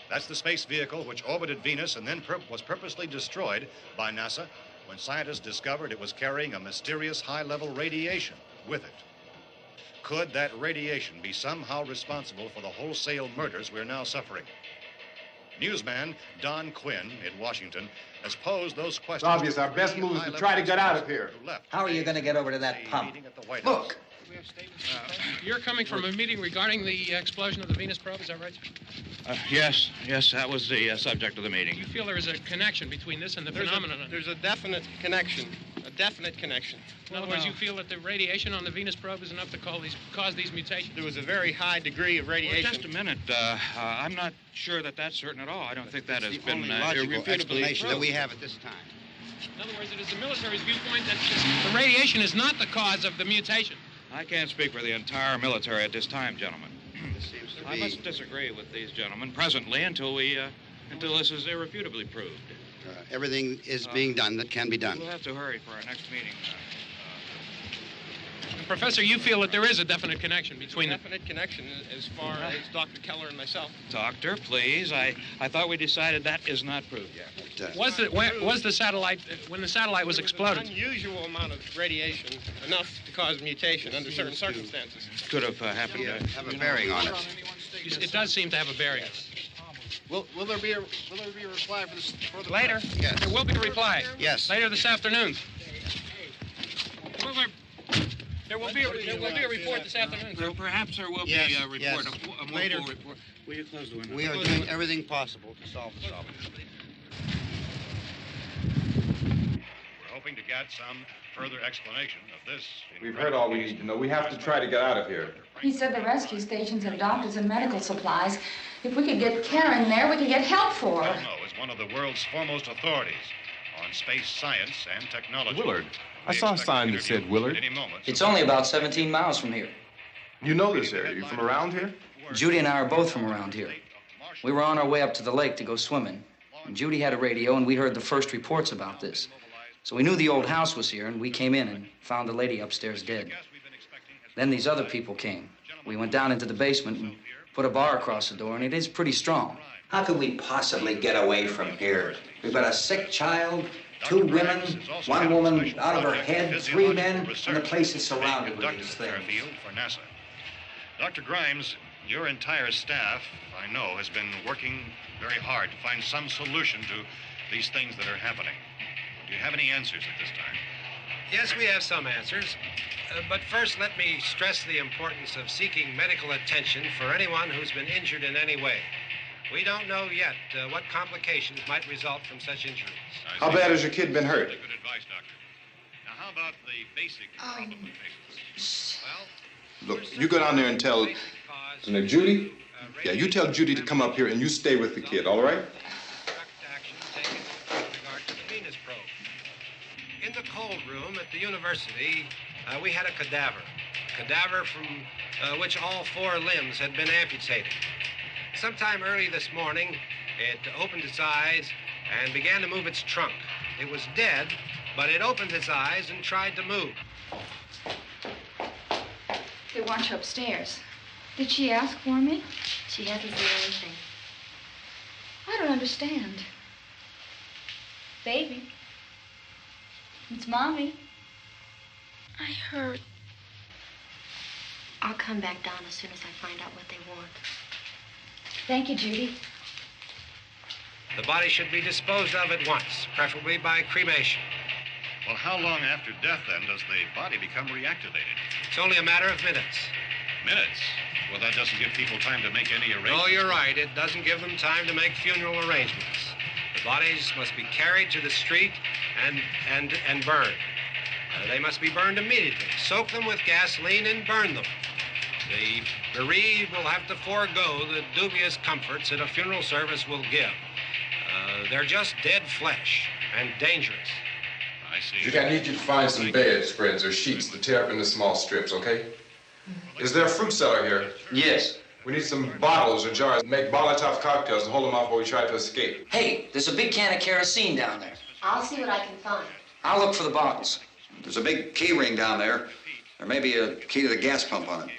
Speaker 3: That's the space vehicle which orbited Venus and then was purposely destroyed by NASA when scientists discovered it was carrying a mysterious high-level radiation with it. Could that radiation be somehow responsible for the wholesale murders we're now suffering? Newsman Don Quinn in Washington has posed those questions.
Speaker 12: It's obvious our best move is to try to get out of here.
Speaker 7: How are you going to get over to that pump?
Speaker 6: Look!
Speaker 15: You're coming from a meeting regarding the explosion of the Venus probe, is that right?
Speaker 16: Yes, that was the subject of the meeting.
Speaker 15: You feel there is a connection between this and the phenomenon?
Speaker 2: There's a definite connection.
Speaker 15: In other words, you feel that the radiation on the Venus probe is enough to cause these mutations?
Speaker 2: There was a very high degree of radiation.
Speaker 16: Well, just a minute. I'm not sure that that's certain at all. I don't think that has been
Speaker 14: logical explanation that we have at this time.
Speaker 15: In other words, it is the military's viewpoint that the radiation is not the cause of the mutation.
Speaker 16: I can't speak for the entire military at this time, gentlemen.
Speaker 14: This seems to
Speaker 16: I must disagree with these gentlemen presently until this is irrefutably proved.
Speaker 14: Everything is being done that can be done.
Speaker 16: We'll have to hurry for our next meeting.
Speaker 15: Professor, you feel that there is a definite connection between them?
Speaker 2: Definite connection as far as Dr. Keller and myself.
Speaker 16: Doctor, please. I thought we decided that is not proved yet.
Speaker 15: Was the satellite, when the satellite was exploded?
Speaker 2: An unusual amount of radiation, enough to cause mutation under certain circumstances.
Speaker 16: Could have happened.
Speaker 14: Have a bearing on it.
Speaker 15: It does seem to have a bearing.
Speaker 2: Will there be a reply for this?
Speaker 15: Later?
Speaker 14: Yes.
Speaker 15: There will be a reply.
Speaker 14: Yes.
Speaker 15: Later this afternoon. There will be a report this afternoon, sir.
Speaker 16: Well, perhaps there will
Speaker 14: Yes,
Speaker 16: be a report,
Speaker 14: yes.
Speaker 16: a more
Speaker 14: Later.
Speaker 16: full report. Will you close the window?
Speaker 14: We are
Speaker 16: Close the
Speaker 14: doing
Speaker 16: window.
Speaker 14: everything possible to solve the problem.
Speaker 3: We're hoping to get some further explanation of this.
Speaker 8: We've heard all we need to know. We have to try to get out of here.
Speaker 9: He said the rescue stations had doctors and medical supplies. If we could get care in there, we could get help for her.
Speaker 3: Delno is one of the world's foremost authorities on space science and technology.
Speaker 4: Willard. I saw a sign that said Willard.
Speaker 3: Any moment.
Speaker 6: It's only about 17 miles from here.
Speaker 8: You know this area. You from around here?
Speaker 6: Judy and I are both from around here. We were on our way up to the lake to go swimming. And Judy had a radio, and we heard the first reports about this. So we knew the old house was here, and we came in and found the lady upstairs dead. Then these other people came. We went down into the basement and put a bar across the door, and it is pretty strong.
Speaker 7: How could we possibly get away from here? We've got a sick child, 2 women, 1 woman out of her head, 3 men, and the place is surrounded with these things.
Speaker 3: For NASA. Dr. Grimes, your entire staff, I know, has been working very hard to find some solution to these things that are happening. Do you have any answers at this time?
Speaker 2: Yes, we have some answers. But first, let me stress the importance of seeking medical attention for anyone who's been injured in any way. We don't know yet what complications might result from such injuries.
Speaker 8: How bad has your kid been hurt?
Speaker 3: Good advice, Doctor. Now, how about the basic problem with patients? Well,
Speaker 8: Look, you go down there and tell... Now, Judy? Yeah, you tell Judy to come up here and you stay with the kid, all right?
Speaker 2: In the cold room at the university, we had a cadaver from which all 4 limbs had been amputated. Sometime early this morning, it opened its eyes and began to move its trunk. It was dead, but it opened its eyes and tried to move.
Speaker 9: They want you upstairs. Did she ask for me?
Speaker 11: She hasn't said anything.
Speaker 9: I don't understand. Baby. It's Mommy.
Speaker 11: I heard. I'll come back down as soon as I find out what they want.
Speaker 9: Thank you, Judy.
Speaker 2: The body should be disposed of at once, preferably by cremation.
Speaker 3: well, how long after death, then, does the body become reactivated?
Speaker 2: It's only a matter of minutes.
Speaker 3: Minutes? Well, that doesn't give people time to make any arrangements.
Speaker 2: No, you're right. It doesn't give them time to make funeral arrangements. The bodies must be carried to the street and burned. They must be burned immediately. Soak them with gasoline and burn them. The bereaved will have to forego the dubious comforts that a funeral service will give. They're just dead flesh and dangerous.
Speaker 3: I see.
Speaker 8: Judy, I need you to find some bedspreads or sheets to tear up into small strips, okay? Is there a fruit cellar here?
Speaker 6: Yes.
Speaker 8: We need some bottles or jars to make Molotov cocktails and hold them off while we try to escape.
Speaker 6: Hey, there's a big can of kerosene down there.
Speaker 11: I'll see what I can find.
Speaker 6: I'll look for the bottles.
Speaker 7: There's a big key ring down there. There may be a key to the gas pump on it.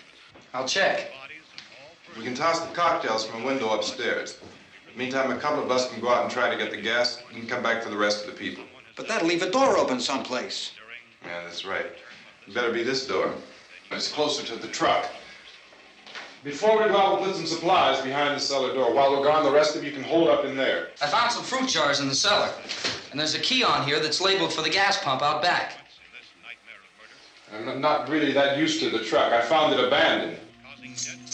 Speaker 6: I'll check.
Speaker 8: We can toss the cocktails from a window upstairs. Meantime, a couple of us can go out and try to get the gas and come back for the rest of the people.
Speaker 7: But that'll leave a door open someplace.
Speaker 8: Yeah, that's right. It better be this door. It's closer to the truck. Before we go out, we'll put some supplies behind the cellar door. While we're gone, the rest of you can hold up in there.
Speaker 6: I found some fruit jars in the cellar. And there's a key on here that's labeled for the gas pump out back.
Speaker 8: I'm not really that used to the truck. I found it abandoned.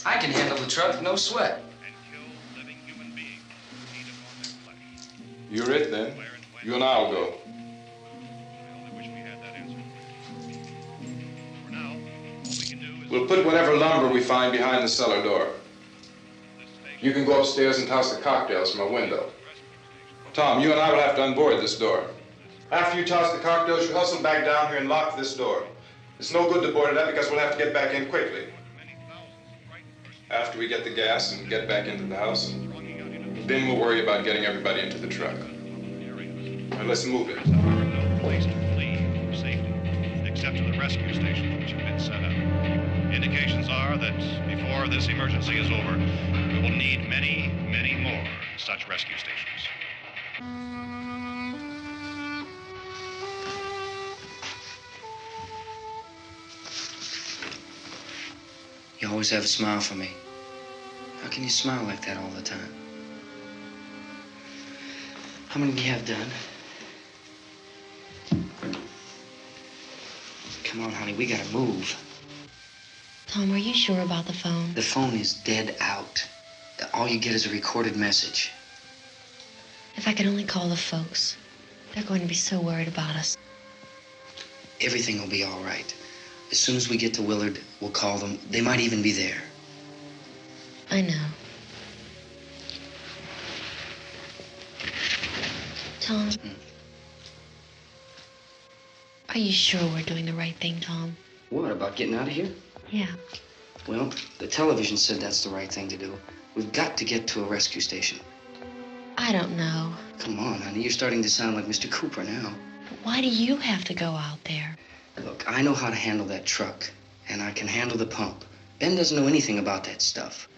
Speaker 6: I can handle the truck, no sweat.
Speaker 8: You're it, then. You and I'll go. We'll put whatever lumber we find behind the cellar door. You can go upstairs and toss the cocktails from a window. Tom, you and I will have to unboard this door. After you toss the cocktails, you hustle back down here and lock this door. It's no good to board it up because we'll have to get back in quickly. After we get the gas and get back into the house, then we'll worry about getting everybody into the truck. Now let's move it.
Speaker 3: No place to flee for safety, except to the rescue stations which have been set up. Indications are that before this emergency is over, we will need many, many more such rescue stations.
Speaker 10: You always have a smile for me. How can you smile like that all the time? How many do you have done? Come on, honey, we gotta move.
Speaker 11: Tom, are you sure about the phone?
Speaker 10: The phone is dead out. All you get is a recorded message.
Speaker 11: If I could only call the folks. They're going to be so worried about us.
Speaker 10: Everything will be all right. As soon as we get to Willard, we'll call them. They might even be there.
Speaker 11: I know. Tom, are you sure we're doing the right thing, Tom?
Speaker 10: What, about getting out of here?
Speaker 11: Yeah.
Speaker 10: Well, the television said that's the right thing to do. We've got to get to a rescue station.
Speaker 11: I don't know.
Speaker 10: Come on, honey, you're starting to sound like Mr. Cooper now.
Speaker 11: But why do you have to go out there?
Speaker 10: Look, I know how to handle that truck, and I can handle the pump. Ben doesn't know anything about that stuff.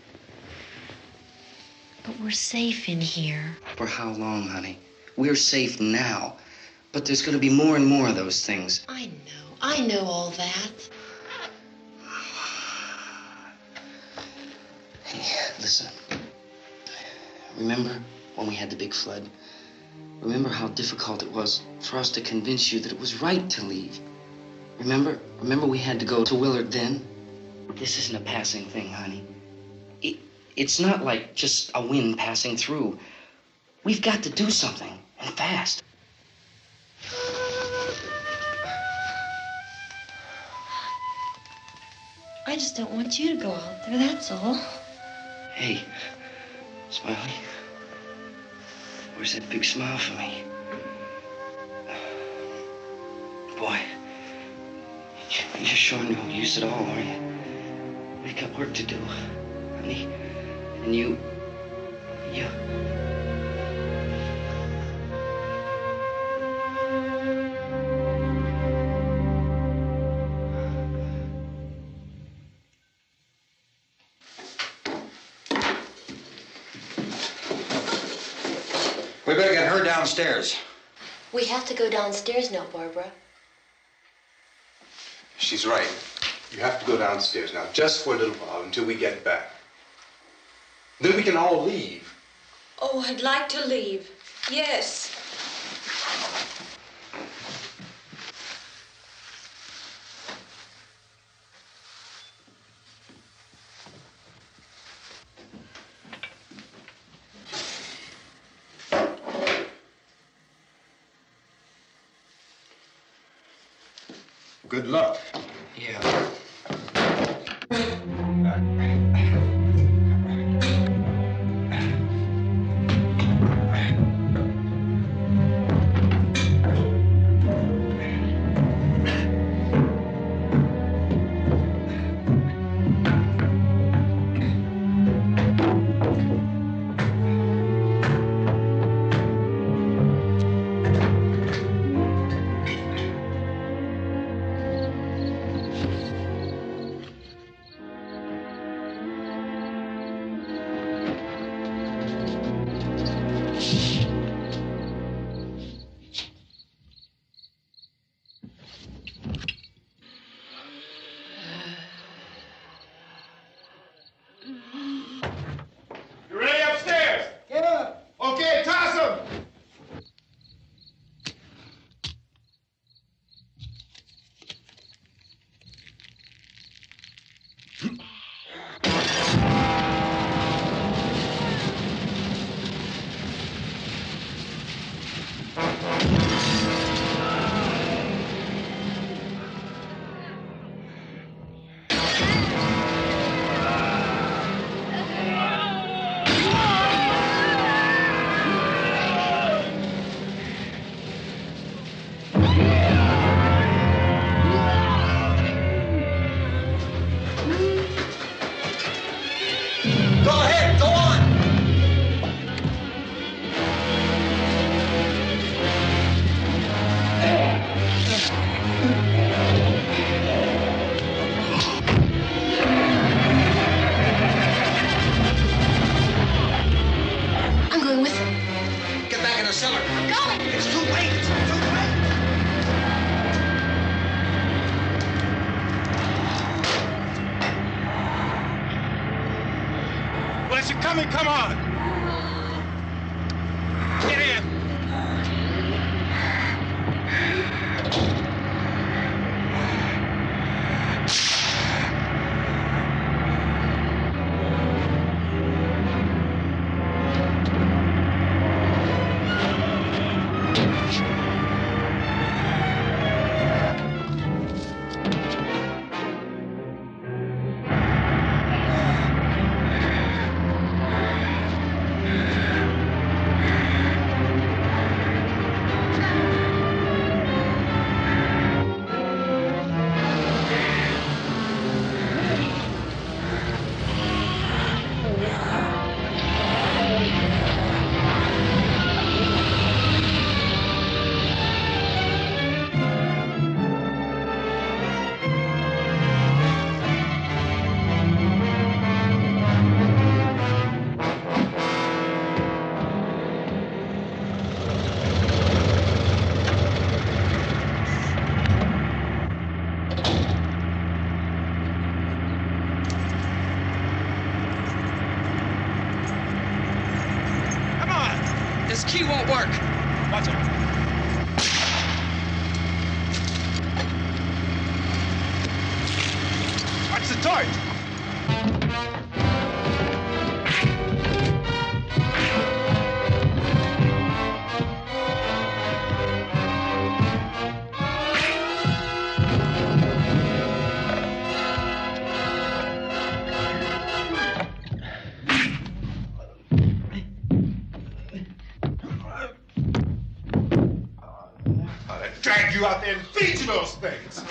Speaker 11: But we're safe in here.
Speaker 10: For how long, honey? We're safe now. But there's going to be more and more of those things.
Speaker 11: I know all that.
Speaker 10: Hey, listen. Remember when we had the big flood? Remember how difficult it was for us to convince you that it was right to leave? Remember we had to go to Willard then? This isn't a passing thing, honey. It's not like just a wind passing through. We've got to do something, and fast.
Speaker 11: I just don't want you to go out there, that's all.
Speaker 10: Hey, Smiley, where's that big smile for me? Boy, you're showing no use at all, are you? We've got work to do, honey. And you...
Speaker 7: We better get her downstairs.
Speaker 11: We have to go downstairs now, Barbara.
Speaker 4: She's right. You have to go downstairs now, just for a little while, until we get back. Then we can all leave.
Speaker 5: Oh, I'd like to leave. Yes.
Speaker 8: Good luck.
Speaker 10: Yeah.
Speaker 12: You ready upstairs? Get up. Okay, toss him.
Speaker 17: Coming, come on! Get in!
Speaker 6: This key won't work.
Speaker 17: Watch it. Watch the torch. Drag you out there and feed you those things.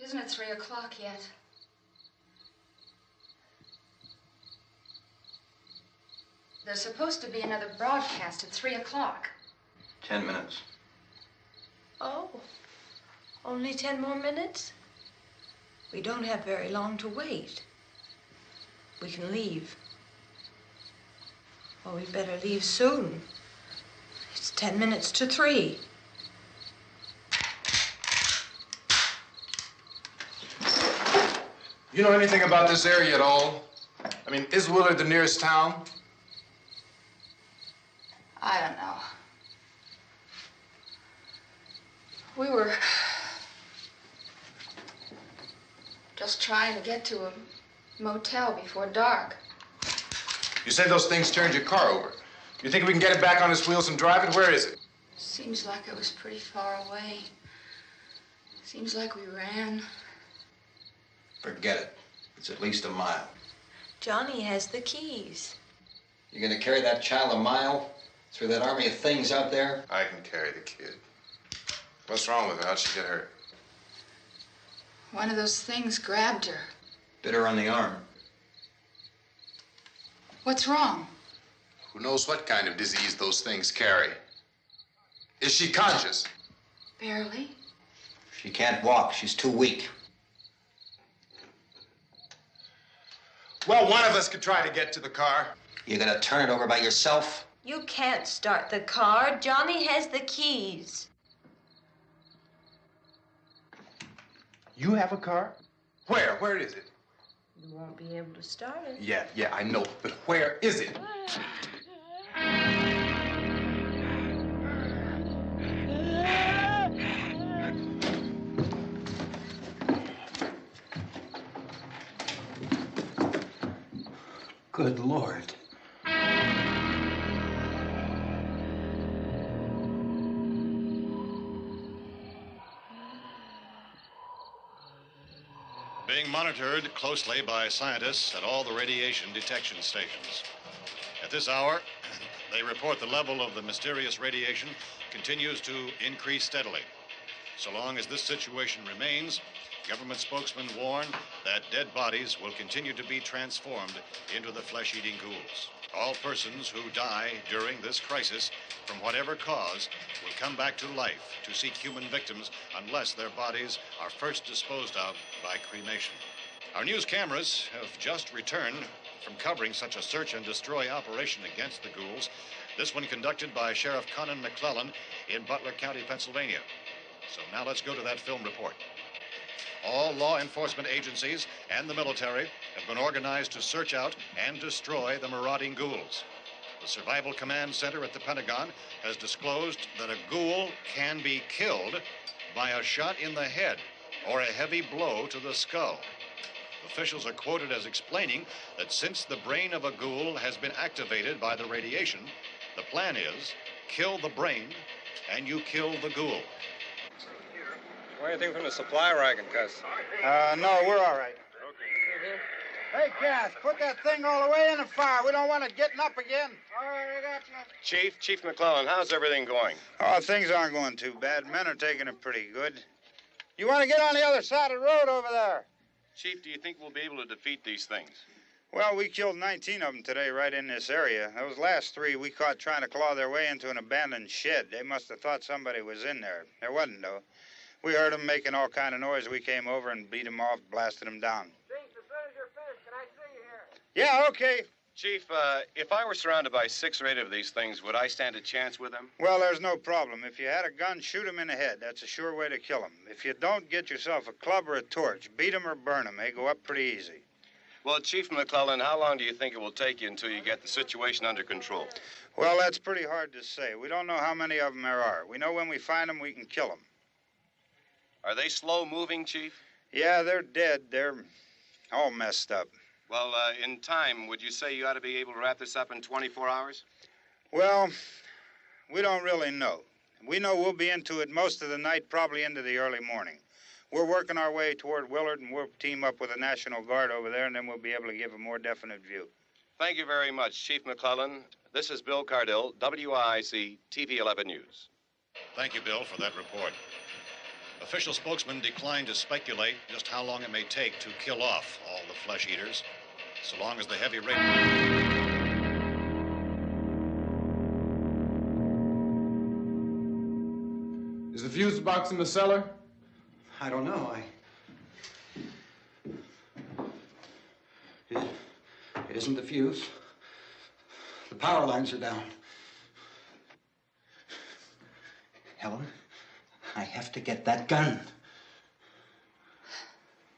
Speaker 9: Isn't it 3 o'clock yet? There's supposed to be another broadcast at 3 o'clock.
Speaker 2: 10 minutes.
Speaker 5: Oh, only 10 more minutes? We don't have very long to wait. We can leave. Well, we better leave soon. It's 10 minutes to 3.
Speaker 8: You know anything about this area at all? I mean, is Willard the nearest town?
Speaker 9: I don't know. We were just trying to get to a motel before dark.
Speaker 8: You said those things turned your car over. You think we can get it back on its wheels and drive it? Where is it?
Speaker 9: Seems like it was pretty far away. Seems like we ran.
Speaker 2: Forget it. It's at least a mile.
Speaker 5: Johnny has the keys.
Speaker 2: You gonna carry that child a mile through that army of things out there?
Speaker 8: I can carry the kid. What's wrong with her? How'd she get hurt?
Speaker 9: One of those things grabbed her.
Speaker 2: Bit her on the arm.
Speaker 9: What's wrong?
Speaker 8: Who knows what kind of disease those things carry? Is she conscious?
Speaker 9: Barely.
Speaker 2: She can't walk. She's too weak.
Speaker 8: Well, one of us could try to get to the car.
Speaker 2: You gonna turn it over by yourself?
Speaker 5: You can't start the car. Johnny has the keys.
Speaker 8: You have a car? Where? Where is it?
Speaker 5: You won't be able to start it.
Speaker 8: Yeah, I know. But where is it?
Speaker 2: Good Lord.
Speaker 3: Being monitored closely by scientists at all the radiation detection stations. At this hour, they report the level of the mysterious radiation continues to increase steadily. So long as this situation remains, government spokesmen warn that dead bodies will continue to be transformed into the flesh-eating ghouls. All persons who die during this crisis, from whatever cause, will come back to life to seek human victims unless their bodies are first disposed of by cremation. Our news cameras have just returned from covering such a search and destroy operation against the ghouls This one conducted by Sheriff Conan McClellan in Butler County, Pennsylvania. So now let's go to that film report. All law enforcement agencies and the military have been organized to search out and destroy the marauding ghouls. The Survival Command Center at the Pentagon has disclosed that a ghoul can be killed by a shot in the head or a heavy blow to the skull. Officials are quoted as explaining that since the brain of a ghoul has been activated by the radiation, the plan is kill the brain and you kill the ghoul.
Speaker 18: Anything from the supply wagon, Cuss?
Speaker 12: No, we're all right. Hey, Cass, put that thing all the way in the fire. We don't want it getting up again. All right, I got you.
Speaker 18: Chief McClellan, how's everything going?
Speaker 12: Oh, things aren't going too bad. Men are taking it pretty good. You want to get on the other side of the road over there?
Speaker 18: Chief, do you think we'll be able to defeat these things?
Speaker 12: Well, we killed 19 of them today right in this area. Those last 3 we caught trying to claw their way into an abandoned shed. They must have thought somebody was in there. There wasn't, though. We heard them making all kind of noise. We came over and beat them off, blasted them down. Chief, as soon as you're finished, can I see you here? Yeah, okay.
Speaker 18: Chief, if I were surrounded by 6 or 8 of these things, would I stand a chance with them?
Speaker 12: Well, there's no problem. If you had a gun, shoot them in the head. That's a sure way to kill them. If you don't, get yourself a club or a torch. Beat them or burn them. They go up pretty easy.
Speaker 18: Well, Chief McClellan, how long do you think it will take you until you get the situation under control?
Speaker 12: Well, that's pretty hard to say. We don't know how many of them there are. We know when we find them, we can kill them.
Speaker 18: Are they slow-moving, Chief?
Speaker 12: Yeah, they're dead. They're all messed up.
Speaker 18: Well, in time, would you say you ought to be able to wrap this up in 24 hours?
Speaker 12: Well, we don't really know. We know we'll be into it most of the night, probably into the early morning. We're working our way toward Willard, and we'll team up with the National Guard over there, and then we'll be able to give a more definite view.
Speaker 18: Thank you very much, Chief McClellan. This is Bill Cardill, WIC TV 11 News.
Speaker 3: Thank you, Bill, for that report. Official spokesman declined to speculate just how long it may take to kill off all the flesh eaters, so long as the heavy rain...
Speaker 4: Is the fuse box in the cellar?
Speaker 7: I don't know. It isn't the fuse. The power lines are down. Helen, I have to get that gun.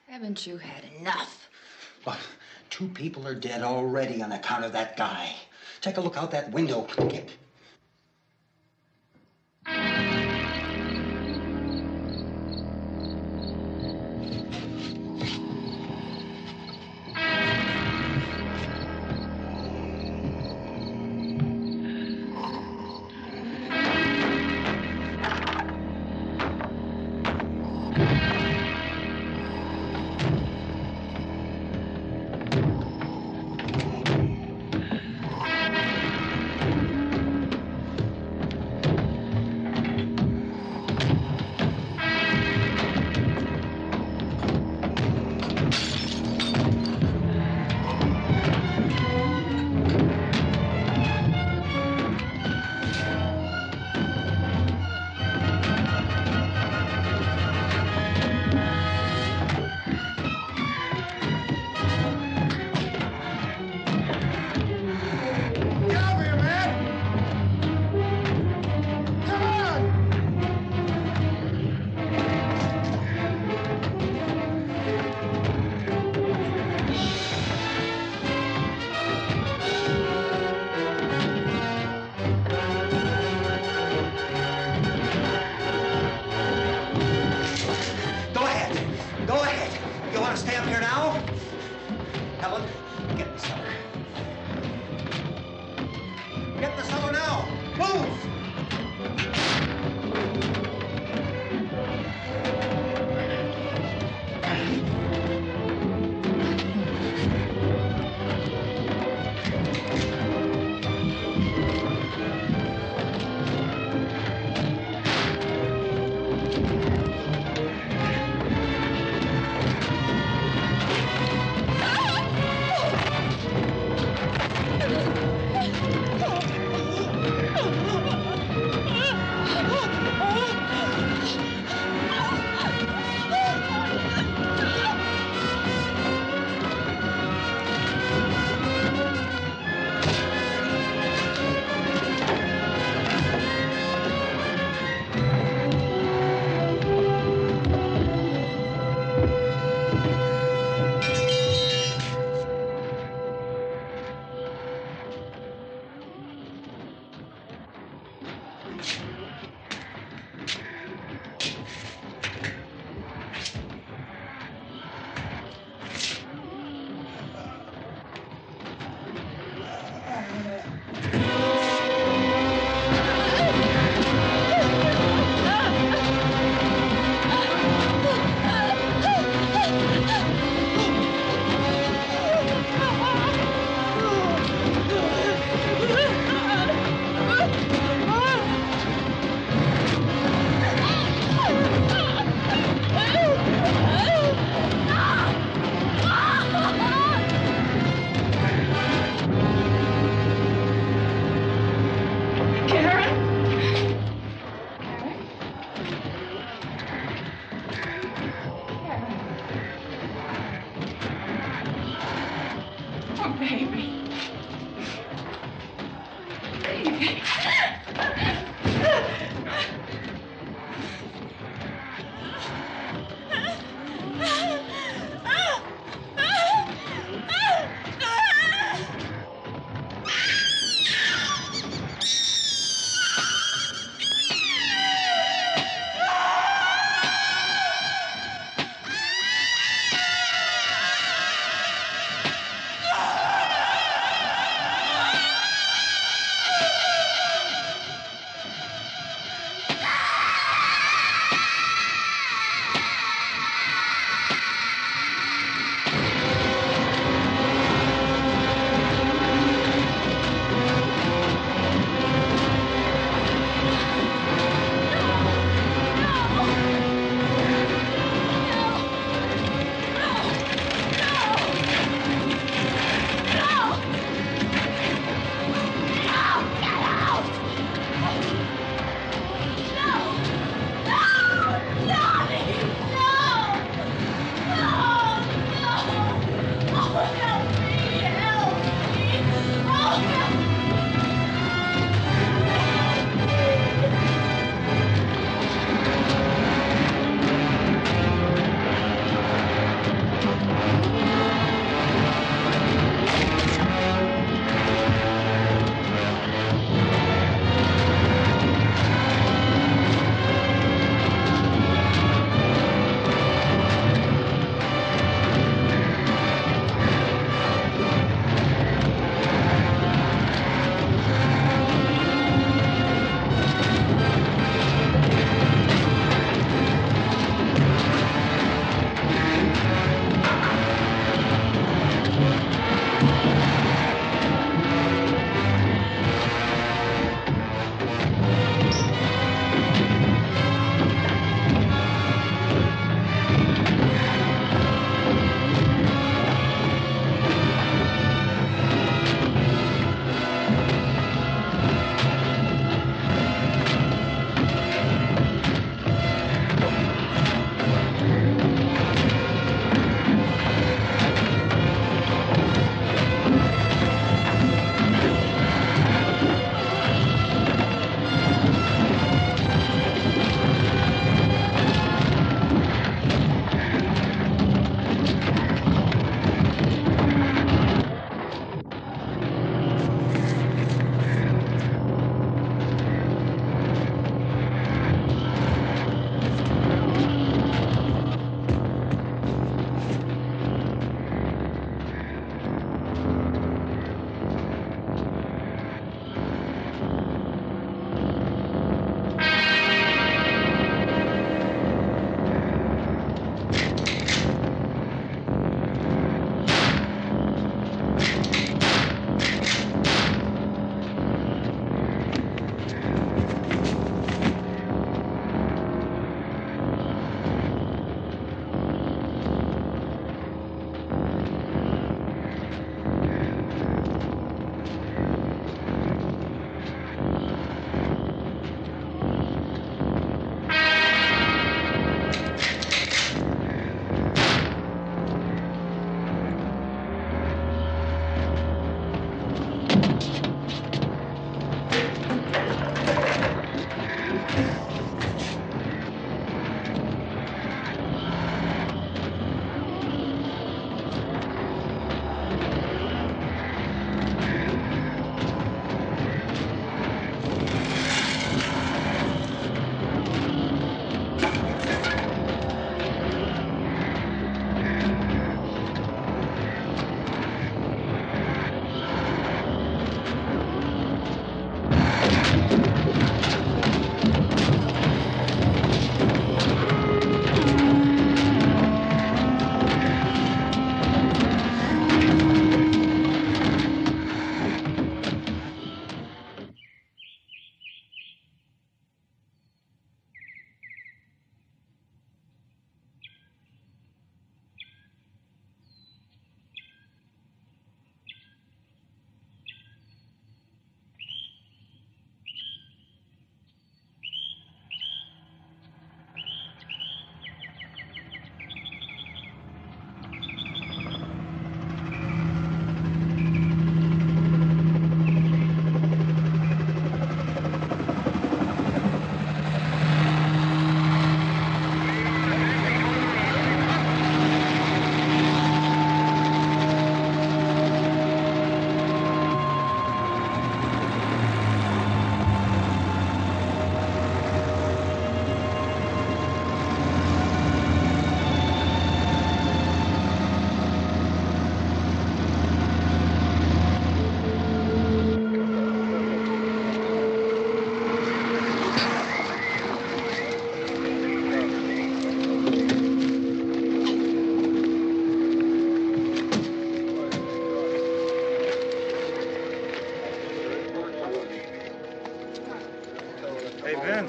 Speaker 13: Haven't you had enough?
Speaker 7: But 2 people are dead already on account of that guy. Take a look out that window. Get...
Speaker 9: baby. Baby.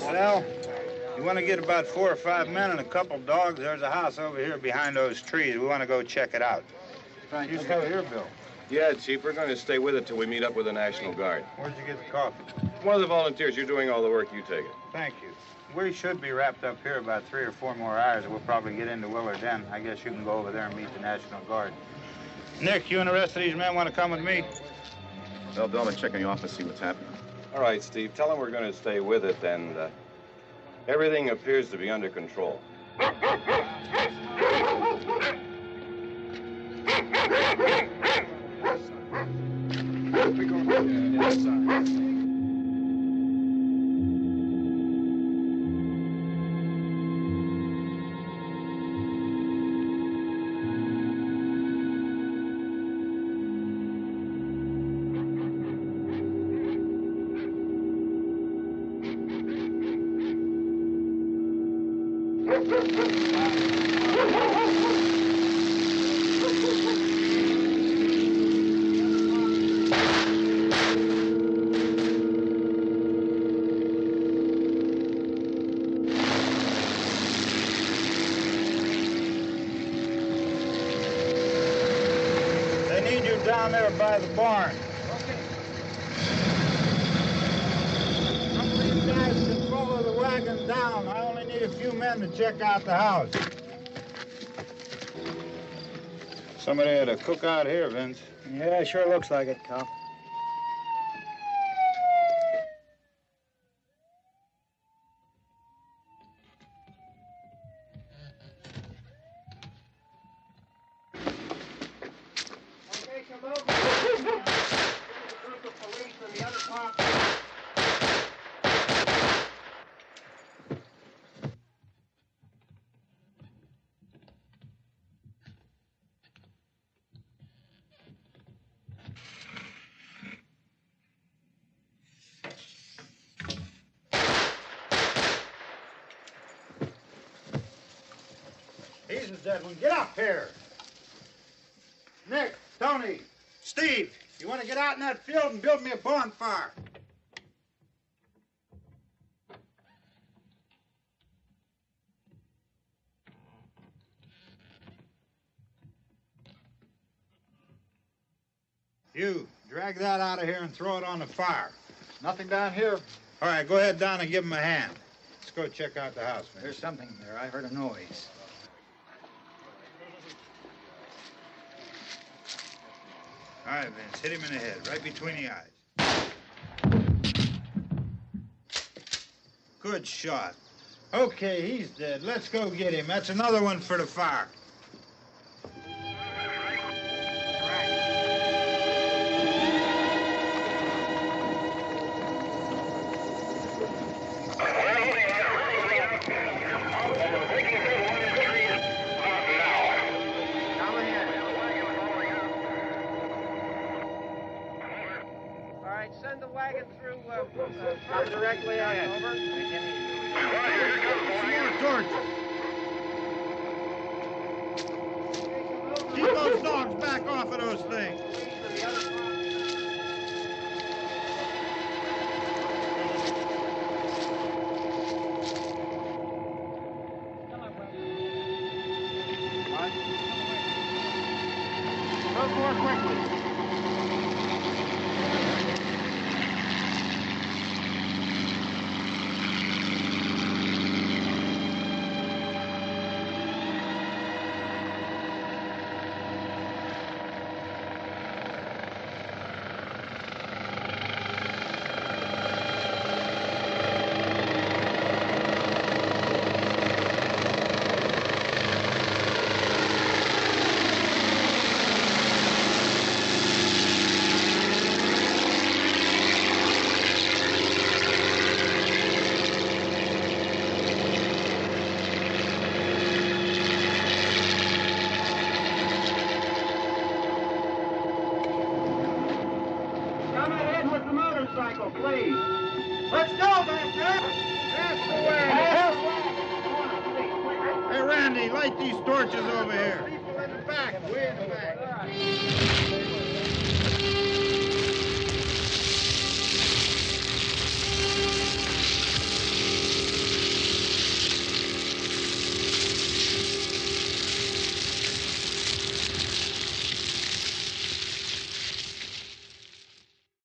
Speaker 12: Well, you want to get about 4 or 5 men and a couple dogs? There's a house over here behind those trees. We want to go check it out.
Speaker 2: Right.
Speaker 12: You still here, Bill?
Speaker 18: Yeah, Chief, we're going to stay with it till we meet up with the National Guard.
Speaker 12: Where'd you get the coffee?
Speaker 18: One of the volunteers. You're doing all the work. You take it.
Speaker 12: Thank you. We should be wrapped up here about 3 or 4 more hours, and we'll probably get into Willard then. I guess you can go over there and meet the National Guard. Nick, you and the rest of these men want to come with me?
Speaker 8: Well, Bill, I'm check in the office, see what's happening.
Speaker 18: All right, Steve. Tell them we're going to stay with it, and everything appears to be under control.
Speaker 12: They need you down there by the barn. Some of these guys can follow the wagon down. I only need a few men to check out the house. Somebody had a cookout here, Vince.
Speaker 19: Yeah, sure looks like it, Cop.
Speaker 12: He's the dead one. Get up here. Nick, Tony, Steve, you want to get out in that field and build me a bonfire? You, drag that out of here and throw it on the fire.
Speaker 19: Nothing down here.
Speaker 12: All right, go ahead down and give him a hand. Let's go check out the house, man.
Speaker 19: There's something there. I heard a noise.
Speaker 12: All right, Vince, hit him in the head, right between the eyes. Good shot. Okay, he's dead. Let's go get him. That's another one for the fire.
Speaker 2: Send the wagon through, come directly ahead. Over.
Speaker 12: Some more torches. Keep those dogs back off of those things.
Speaker 2: Move more quickly. Please. Let's go back there. That's the way.
Speaker 12: Hey, Randy, light these torches over here. People in the back, way in the back.